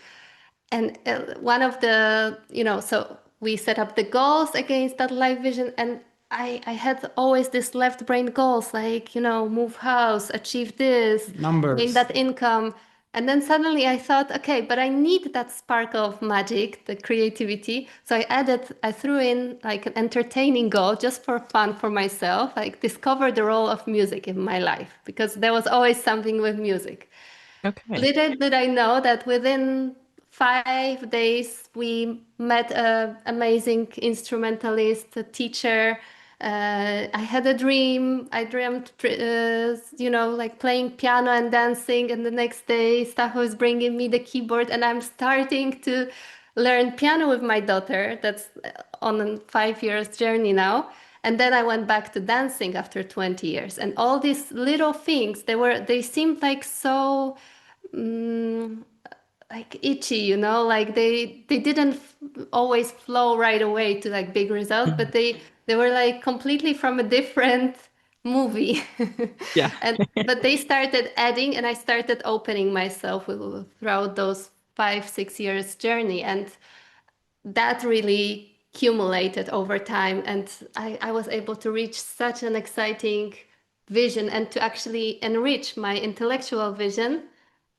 And one of the, so we set up the goals against that life vision. And I had always this left brain goals, like, move house, achieve this, gain Numbers. that income. And then suddenly I thought, okay, but I need that sparkle of magic, the creativity. So I threw in like an entertaining goal just for fun for myself, like discover the role of music in my life, because there was always something with music. okay. Little did I know that within 5 days we met an amazing instrumentalist, a teacher. I had a dream. I dreamt, like playing piano and dancing. And the next day, Stahu is bringing me the keyboard, and I'm starting to learn piano with my daughter. That's on a 5 years journey now. And then I went back to dancing after 20 years. And all these little things, they seemed like so mm, like itchy, like they didn't always flow right away to like big results, but Mhm. they were like completely from a different movie. Yeah. And but they started adding, and I started opening myself throughout those 5 6 years journey, and that really accumulated over time, and I was able to reach such an exciting vision and to actually enrich my intellectual vision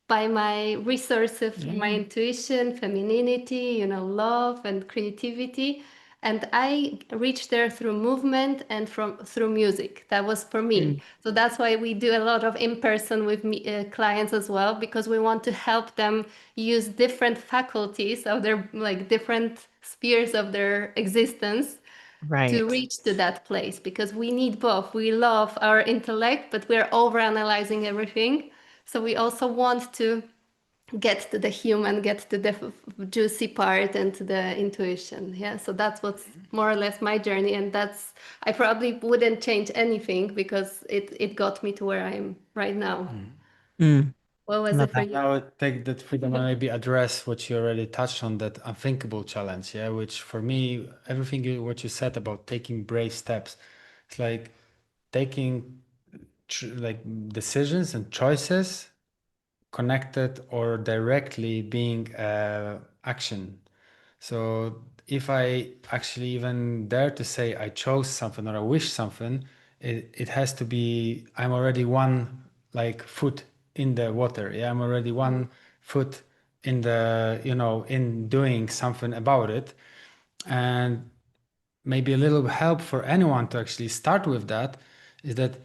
by my resources, my Yeah. intuition, femininity, love and creativity. And I reached there through movement and through music. That was for me. Mm, So that's why we do a lot of in person with clients as well, because we want to help them use different faculties of their like different spheres of their existence to right. reach to that place, because we need both. We love our intellect, but we're over analyzing everything. So we also want to get to the human, get to the juicy part and to the intuition. Yeah. So that's what's more or less my journey. And that's, I probably wouldn't change anything because it got me to where I am right now. Mm. What was Love it for that. you? I would take that freedom and maybe address what you already touched on, that unthinkable challenge, yeah, which for me, everything what you said about taking brave steps, it's like taking like decisions and choices connected or directly being action. So if I actually even dare to say I chose something or I wish something, it has to be, I'm already one like foot in the water. Yeah, I'm already one foot in the, in doing something about it. And maybe a little help for anyone to actually start with that is that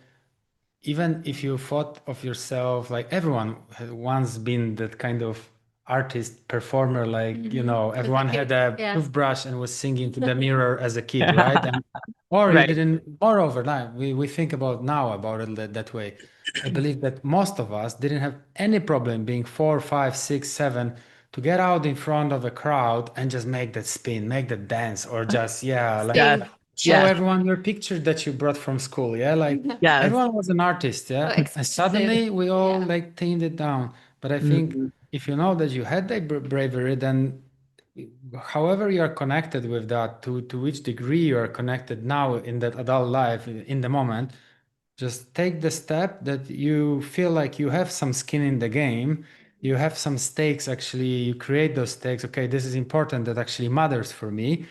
even if you thought of yourself, like everyone had once been that kind of artist performer, like As a everyone had kid. a Yeah. toothbrush and was singing to the mirror as a kid, Yeah. right? And or you Right. didn't. Moreover, now we think about now about it that way. I believe that most of us didn't have any problem being 4, 5, 6, 7 to get out in front of a crowd and just make that spin, make that dance, or just like Yes. Sing. show Yeah. Yes. everyone your picture that you brought from school. Yeah, like Yes. everyone was an artist, So yeah. And expressive. suddenly we all Yeah. like tamed it down. But I think Mm. if you know that you had that bravery, then however you are connected with that, to which degree you are connected now in that adult life, in the moment, just take the step that you feel like you have some skin in the game. You have some stakes, actually, you create those stakes. Okay, this is important, that actually matters for me.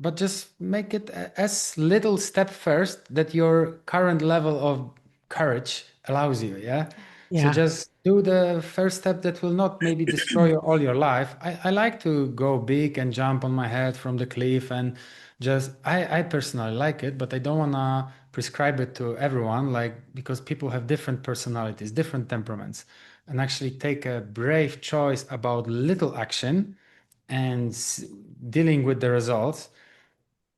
But just make it as little step first that your current level of courage allows you. Yeah. So Yeah. just do the first step that will not maybe destroy all your life. I like to go big and jump on my head from the cliff and just, I personally like it, but I don't want to prescribe it to everyone, like, because people have different personalities, different temperaments, and actually take a brave choice about little action and dealing with the results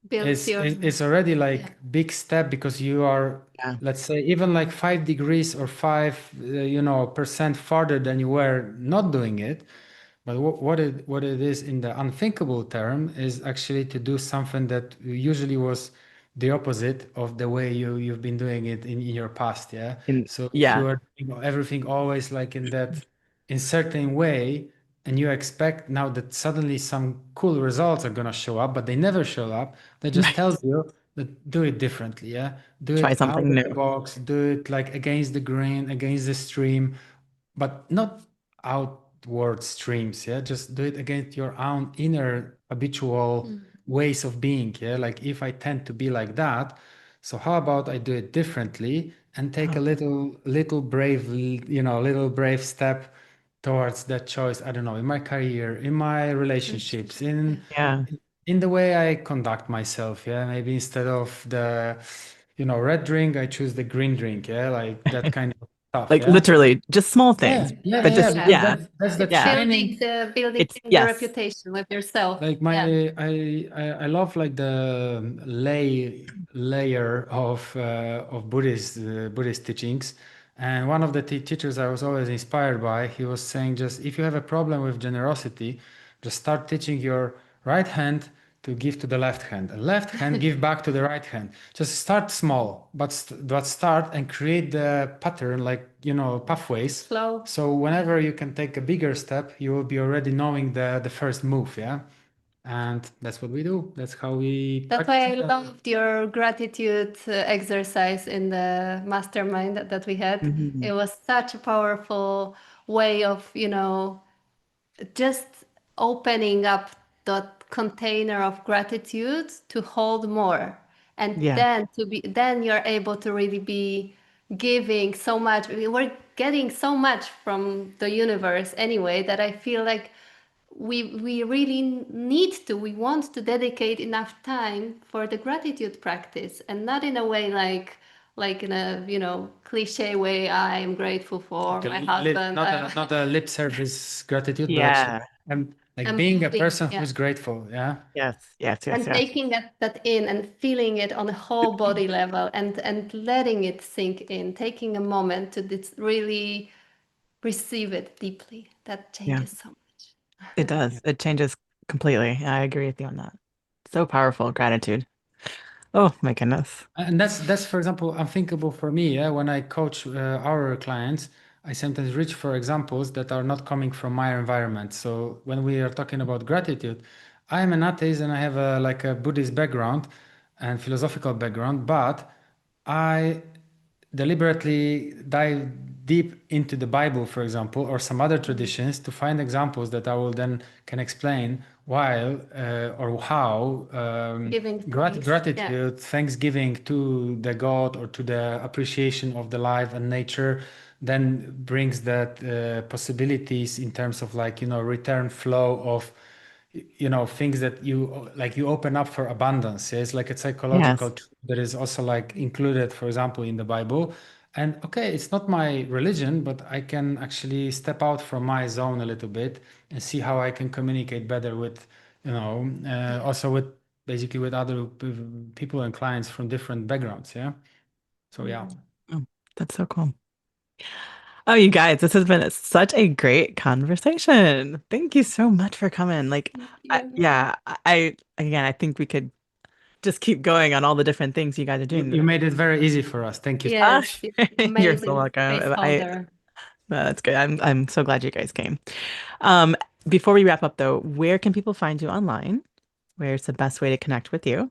Builds your, is already yeah. like big step, because you are, Yeah. let's say, even like 5 degrees or 5% farther than you were not doing it. But what it is in the unthinkable term is actually to do something that usually was the opposite of the way you've been doing it in your past. Yeah. So if Yeah. you are doing everything always like in that in certain way, and you expect now that suddenly some cool results are gonna show up, but they never show up, that just Right. tells you that do it differently. Yeah. Do Try it out something of new. the box, do it like against the grain, against the stream, but not outward streams. Yeah, just do it against your own inner habitual ways of being. Yeah, like if I tend to be like that, so how about I do it differently and take a Oh, little brave, little brave step towards that choice. I don't know, in my career, in my relationships, Relationship. Yeah. in yeah. in the way I conduct myself. Yeah, maybe instead of the red drink, I choose the green drink. Yeah, like that kind of stuff. Like Yeah. literally just small Yeah, things, yeah, but yeah, yeah, just, because Yeah. yeah. that's that It's Yeah. shining. building It's, the yes. reputation with yourself. Like Yeah. I love like the layer of Buddhist teachings, and one of the teachers I was always inspired by, he was saying, just if you have a problem with generosity, just start teaching your right hand to give to the left hand, and left hand give back to the right hand. Just start small, but start and create the pattern, like pathways. Flow. So whenever you can take a bigger step, you will be already knowing the first move. Yeah. And that's what we do. That's how we That's why practice I that. loved your gratitude exercise in the mastermind that we had. Mhm. It was such a powerful way of, just opening up that container of gratitude to hold more. And Yeah. then you're able to really be giving so much. We're getting so much from the universe anyway that I feel like we really need to, we want to dedicate enough time for the gratitude practice, and not in a way like in a cliche way. I am grateful for Like my husband. not a lip service gratitude, but actually, Yeah. like I'm being a feeling, person yeah, who's grateful. Yeah. Yes. Yes. Yes. and Yes. taking that in and feeling it on a whole body level, and letting it sink in, taking a moment to really receive it deeply. That Yeah, changes so it much. does. It changes completely. I agree with you on that. So powerful, gratitude. Oh my goodness. And that's for example, unthinkable for me. Yeah? When I coach our clients, I sometimes reach for examples that are not coming from my environment. So when we are talking about gratitude, I am an atheist and I have a like a Buddhist background and philosophical background, but I deliberately dive deep into the Bible, for example, or some other traditions to find examples that I will then can explain why or how Giving thanks. Yeah. gratitude, thanksgiving to the God or to the appreciation of the life and nature then brings that possibilities in terms of like, return flow of things that you open up for abundance. Yeah? It's like a psychological Yes. truth that is also like included, for example, in the Bible. And okay, it's not my religion, but I can actually step out from my zone a little bit and see how I can communicate better with also with basically with other people and clients from different backgrounds. Yeah, so yeah. Oh, that's so cool. Oh, you guys, this has been such a great conversation. Thank you so much for coming. Thank you. Again, I think we could just keep going on all the different things you guys are You doing. made it very easy for us. Thank you. Ah, Yes, you're you're so amazing space welcome. holder. That's good. I'm so glad you guys came. Um, Before we wrap up though, where can people find you online? Where's the best way to connect with you?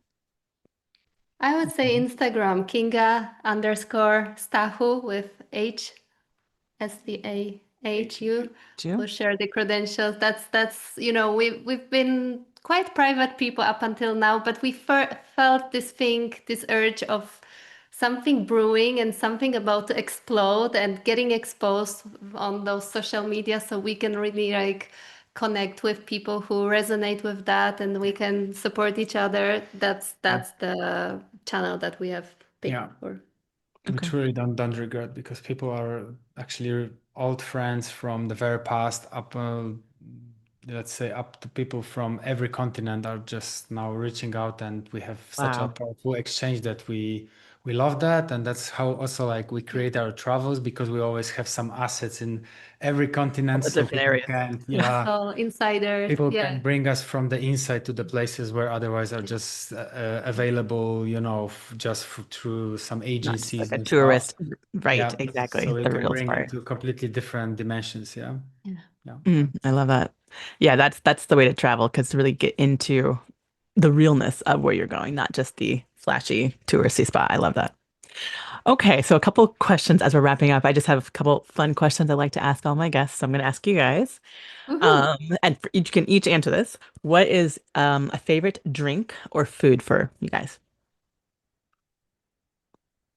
I would say Instagram, Kinga_Stahu with Stahu. You? We'll share the credentials. That's we've been quite private people up until now, but we felt this urge of something brewing and something about to explode and getting exposed on those social media, so we can really like connect with people who resonate with that, and we can support each other. That's the channel that we have picked Yeah. for. We Okay. truly don't regret because people are actually old friends from the very past up, let's say, up to people from every continent are just now reaching out, and we have such a Wow. powerful exchange that we love that, and that's how also like we create our travels because we always have some assets in every All continent, the so different people areas. can So insiders, people yeah. can bring us from the inside to the places where otherwise are just available, just through some Not just like agencies a and stuff. tourist. Right, Yeah, so exactly. we The can real bring it part. to completely different dimensions. Yeah, Yeah. yeah, I love that. Yeah, that's the way to travel because to really get into the realness of where you're going, not just the flashy touristy spot. I love that. Okay, so a couple questions as we're wrapping up. I just have a couple fun questions I'd like to ask all my guests. So I'm going to ask you guys, Woohoo. and for each can each answer this. What is a favorite drink or food for you guys?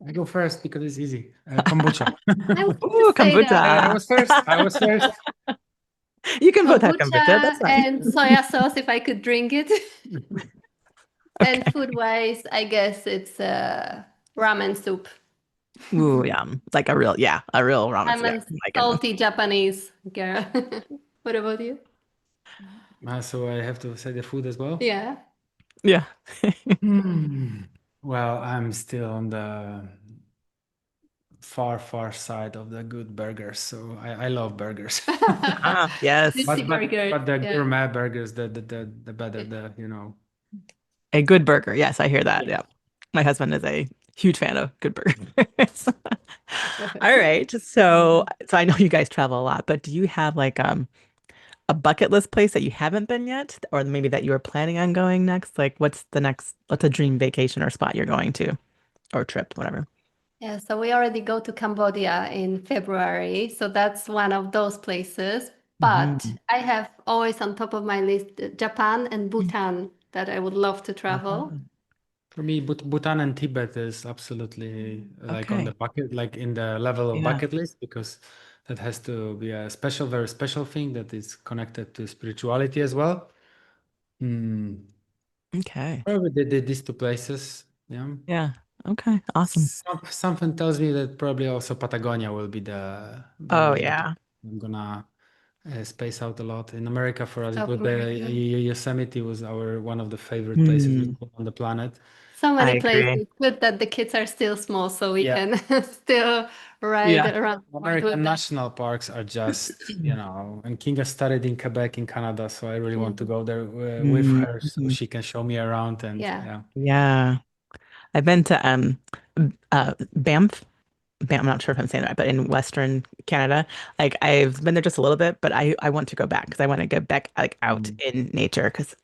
I go first because it's easy. Kombucha. I wanted to Ooh, say that. I kombucha. was first. I was first. You can both have kombucha. Kombucha That's fine. and soya sauce if I could drink it. And Okay. food-wise, I guess it's ramen soup. Ooh, yum. Like a real ramen. I'm Yeah. a My goodness. salty Japanese girl. What about you? So I have to say the food as well. Yeah. Yeah. Hmm. Well, I'm still on the far side of the good burgers, so I love burgers. Ah, yes. Juicy burgers. But the Yeah. gourmet burgers, the better the. A good burger. Yes, I hear that. Yeah. Yeah. My husband is a huge fan of good burgers. All right. So I know you guys travel a lot, but do you have like a bucket list place that you haven't been yet, or maybe that you are planning on going next? Like what's a dream vacation or spot you're going to, or trip, whatever. Yeah, so we already go to Cambodia in February, so that's one of those places. But Mhm. I have always on top of my list Japan and Bhutan that I would love to travel. Uh-huh. For me, Bhutan and Tibet is absolutely like on the Okay. bucket, like in the level of Yeah. bucket list, because that has to be a special, very special thing that is connected to spirituality as well. Hmm. Okay. Probably these two places. Yeah. Yeah. Okay. Awesome. Something tells me that probably also Patagonia will be the Oh the yeah. I'm gonna space out a lot. In America, for us, it South was the America. Yosemite was our one of the favorite places Hmm. on the planet. So I many agree. places. Good that the kids are still small, so we Yeah, can still ride Yeah. around the world with American them. national parks are just, and Kinga studied in Quebec in Canada, so I really want to Mhm. go there with her so Mhm. she can show me around and Yeah. yeah. Yeah. I've been to Banff. I'm not sure if I'm saying that right, but in Western Canada, like I've been there just a little bit, but I want to go back because I want to get back like out Mm. in nature because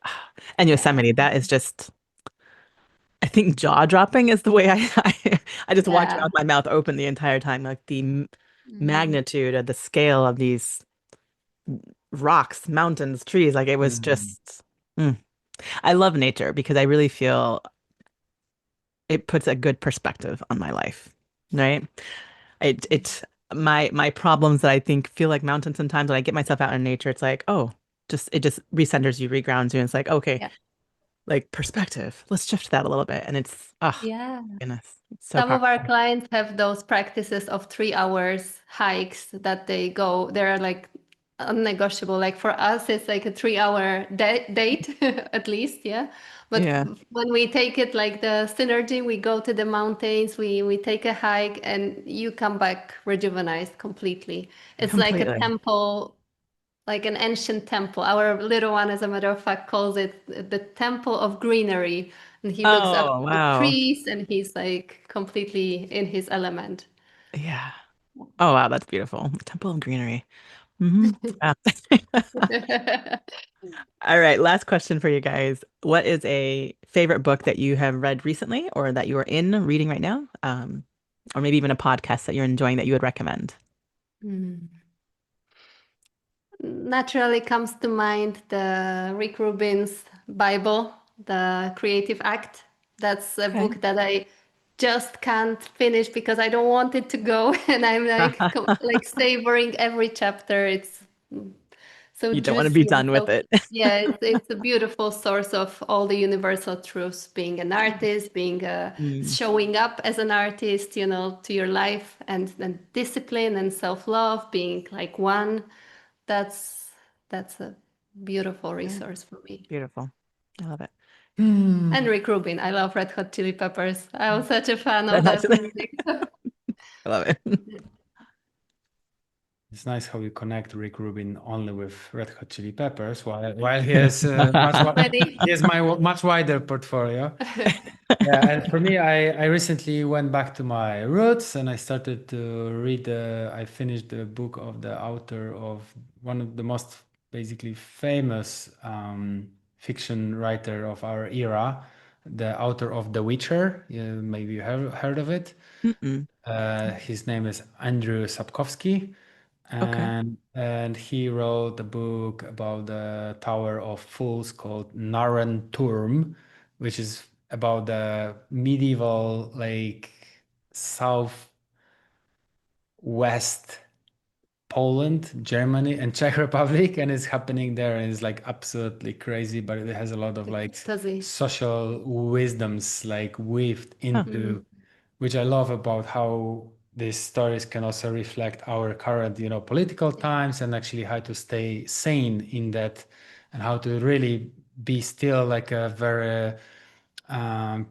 and Yeah. Yosemite, that is just I think jaw-dropping is the way I just walked around Yeah. with my mouth open the entire time, like the Mm. magnitude of the scale of these rocks, mountains, trees, like it was Mm. just mm. I love nature because I really feel it puts a good perspective on my life, right? It my problems that I think feel like mountains sometimes when I get myself out in nature, it's like, oh, just it just recenters you, regrounds you, and it's like, okay, Yeah. like perspective. Let's shift that a little bit. And it's oh Yeah. goodness, it's so Some of our powerful. clients have those practices of 3 hours hikes that they go. They're like unnegotiable. Like for us, it's like a 3 hour date at least, yeah. But Yeah, when we take it like the synergy, we go to the mountains, we take a hike, and you come back rejuvenated completely. It's like a completely. temple, like an ancient temple. Our little one, as a matter of fact, calls it the temple of greenery. And he looks up Oh, to the wow. trees and he's like completely in his element. Yeah. Oh, wow, that's beautiful. Temple of Greenery. Wow. All right, last question for you guys. What is a favorite book that you have read recently or that you are in reading right now? Or maybe even a podcast that you're enjoying that you would recommend? Hmm. Naturally comes to mind the Rick Rubin's Bible, The Creative Act. That's a Okay. book that I just can't finish because I don't want it to go, and I'm like like savoring every chapter. It's so You don't want to be juicy and done with so it. yeah, it's a beautiful source of all the universal truths. Being an artist, being Mm, showing up as an artist, to your life, and discipline and self-love, being like one. That's that's a beautiful yeah, resource for me. beautiful. I love it. And Hmm. Rick Rubin, I love Red Hot Chili Peppers. I was such a fan of That that actually, music. I love it. It's nice how you connect Rick Rubin only with Red Hot Chili Peppers, while he has Many. he has my much wider portfolio. Yeah, and for me, I recently went back to my roots and I started to read. I finished the book of the author of one of the most basically famous fiction writer of our era, the author of The Witcher. Yeah, maybe you have heard of it. Mm-mm. His name is Andrew Sapkowski, Okay. and he wrote a book about the Tower of Fools called Narren Turm, which is about the medieval like southwest Poland, Germany, and Czech Republic, and it's happening there, and it's like absolutely crazy, but it has a lot of Like like fantasy. social wisdoms like weaved Huh. into, which I love about how these stories can also reflect our current, political times and actually how to stay sane in that, and how to really be still like a very um,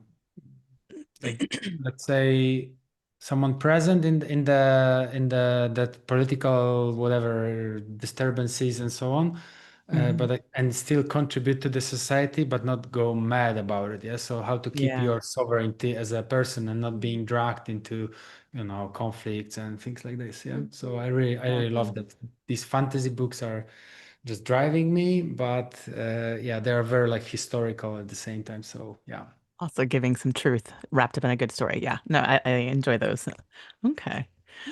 like let's say someone present in the that political whatever disturbances and so on, Hmm. and still contribute to the society but not go mad about it. Yeah, so how to keep Yeah. your sovereignty as a person and not Mhm. being dragged into conflicts and things like this. Yeah, so Mhm. I really Yeah. love that these fantasy books are just driving me, but yeah, they are very like historical at the same time, so yeah. Also giving some truth wrapped up in a good story. Yeah. No, I enjoy those. Okay.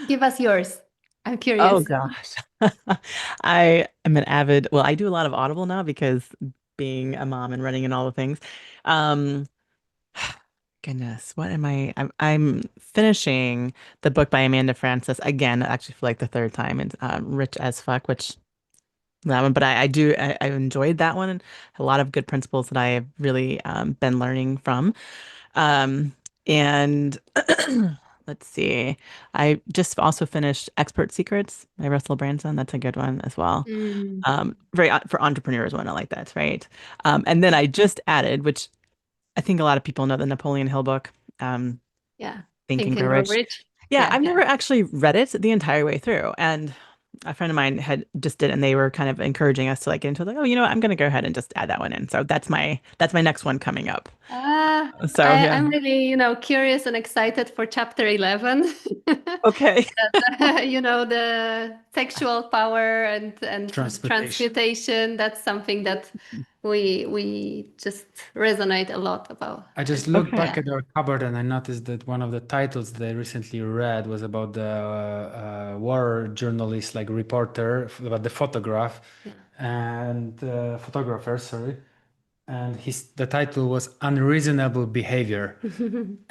Give us yours. I'm Oh curious. gosh. I am an avid, well, I do a lot of Audible now because being a mom and running and all the things. Um, goodness, what am I'm finishing the book by Amanda Frances again, actually for like the third time. It's Rich as Fuck, which that one, but I enjoyed that one and a lot of good principles that I have really been learning from. Um, and Let's see. I just also finished Expert Secrets by Russell Branson. That's a good one as well. Mm, Very for entrepreneurs one. I like that, right? And then I just added, which I think a lot of people know, the Napoleon Hill book, um, yeah. Think Think and and Grow Grow Rich. Rich. Yeah, Yeah. I've never actually read it the entire way through. And a friend of mine had just did, and they were kind of encouraging us to like get into like, oh, you know what, I'm going to go ahead and just add that one in. So that's my next one coming up. So yeah. I'm really, curious and excited for chapter 11. Okay. The sexual power and Transportation. transmutation. That's something that we just resonate a lot about. I just And looked Okay. back yeah, at our cupboard and I noticed that one of the titles that I recently read was about the war journalist, like reporter, about the photograph yeah. and photographer, sorry. And the title was Unreasonable Behavior.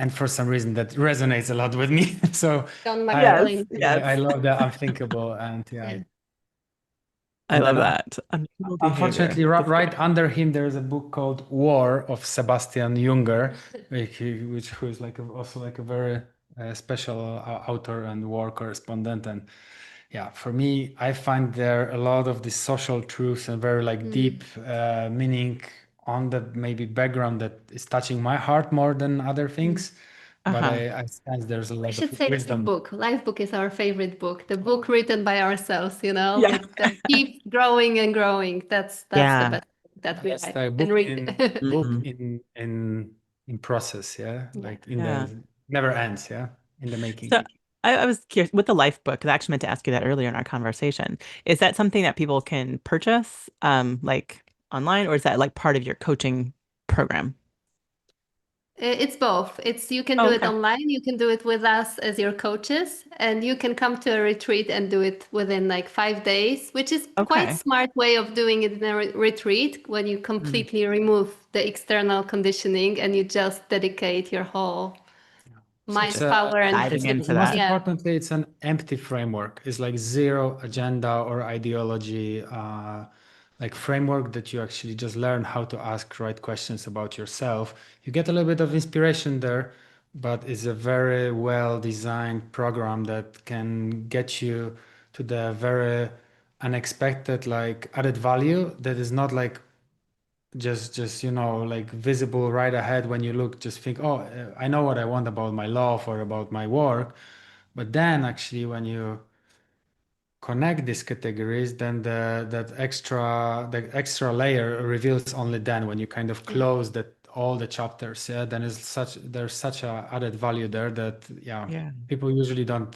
And for some reason that resonates a lot with me. So John I Yes, McClellan. I yes. love the unthinkable and yeah. Yeah. I And love then that. Unreasonable behavior. unfortunately, That's right good. under him, there is a book called War of Sebastian Junger, which who is like also like a very special author and war correspondent. And yeah, for me, I find there a lot of the social truths and very like Mm. deep meaning on the maybe background that is touching my heart more than other Mm. things. But Uh-huh. I sense there's a We lot of should say wisdom. Lifebook is our favorite book. The book written by ourselves, Yeah. like that keeps growing and growing. That's the Yeah. best book that we It's write like and book read. in book Mhm. in process, yeah, Yeah. like in Yeah. the never ends, yeah, in the making. So I was curious with the life book, 'cause I actually meant to ask you that earlier in our conversation. Is that something that people can purchase, like online, or is that like part of your coaching program? It's both. You can Oh, do it okay. online, you can do it with us as your coaches, and you can come to a retreat and do it within like 5 days, which is quite Okay. smart way of doing it in a retreat when you Mm. completely remove the external conditioning and you just dedicate your whole It's mind Just power and diving it's into most that. yeah. importantly, it's an empty framework. It's like zero agenda or ideology, like framework that you actually just learn how to ask right questions about yourself. You get a little bit of inspiration there, but it's a very well designed program that can get you to the very unexpected like added value that is not like just like visible right ahead when you look, just think, oh, I know what I want about my love or about my work. But then actually when you connect these categories, then the extra layer reveals only then when you kind of Yeah. close that all the chapters. Yeah, then there's such a added value there that yeah, Yeah. people usually don't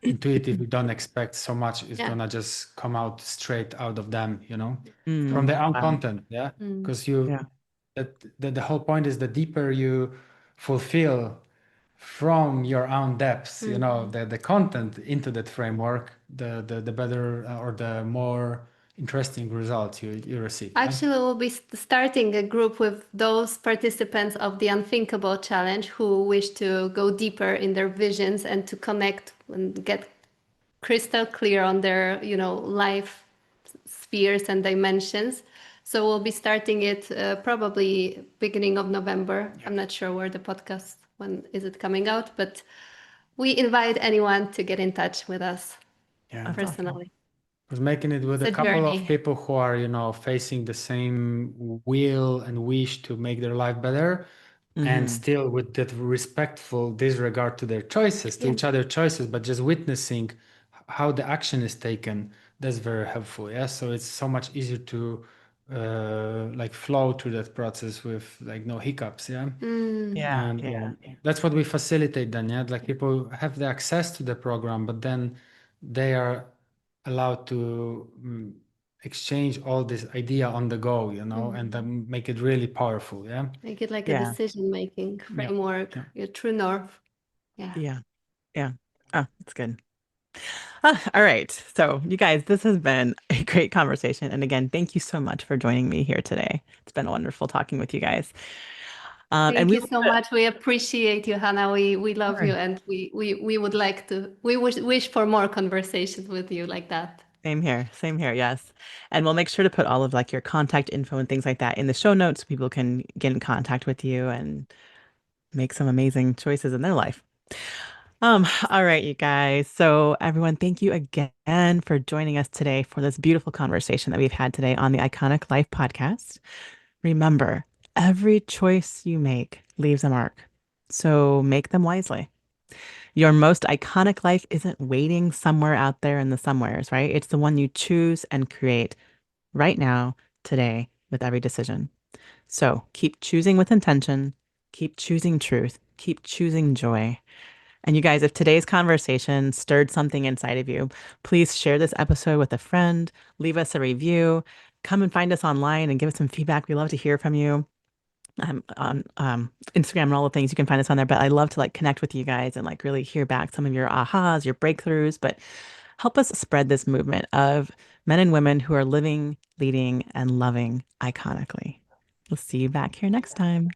intuitively don't expect so much is Yeah. gonna just come out straight out of them, from Mm, their own wow. content. Yeah, Mm. because you Yeah. the whole point is the deeper you fulfill from your own depths, Mm. the content into that framework, the better or the more interesting results you receive. Yeah. Actually, we'll be starting a group with those participants of the Unthinkable Challenge who wish to go deeper in their visions and to connect and get crystal clear on their, life spheres and dimensions. So we'll be starting it probably beginning of November. Yeah. I'm not sure where the podcast, when is it coming out, but we invite anyone to get in touch with us Yeah. That's awesome. personally. Was making it with It's a a couple of journey. people who are, facing the same will and wish to make their life better, and Hmm. still with that respectful disregard to their choices, to Yeah. each other choices, but just witnessing how the action is taken. That's very helpful. Yeah. So it's so much easier to like flow through that process with like no hiccups. Yeah. Mm. Yeah. And Yeah. that's what we facilitate then, yeah. Like people have the access to the program, but then they are allowed to exchange all this idea on the go, and Mm. then make it really powerful, yeah. Make it like a Yeah. decision-making Yeah. framework, Yeah. your true north. Yeah. Yeah. Yeah. Oh, that's good. All right. So, you guys, this has been a great conversation. And again, thank you so much for joining me here today. It's been wonderful talking with you guys. And Thank we you will, so much. We appreciate you, Hannah. We love you, sure. and we would like to. We wish for more conversations with you like that. Same here. Same here. Yes. And we'll make sure to put all of like your contact info and things like that in the show notes so people can get in contact with you and make some amazing choices in their life. All right, you guys. So, everyone, thank you again for joining us today for this beautiful conversation that we've had today on the Iconic Life podcast. Remember, every choice you make leaves a mark. So, make them wisely. Your most iconic life isn't waiting somewhere out there in the somewheres, right? It's the one you choose and create right now, today, with every decision. So, keep choosing with intention, keep choosing truth, keep choosing joy. And you guys, if today's conversation stirred something inside of you, please share this episode with a friend, leave us a review, come and find us online and give us some feedback. We love to hear from you. I'm on Instagram and all the things. You can find us on there. But I love to like connect with you guys and like really hear back some of your ahas, your breakthroughs. But help us spread this movement of men and women who are living, leading, and loving iconically. We'll see you back here next time.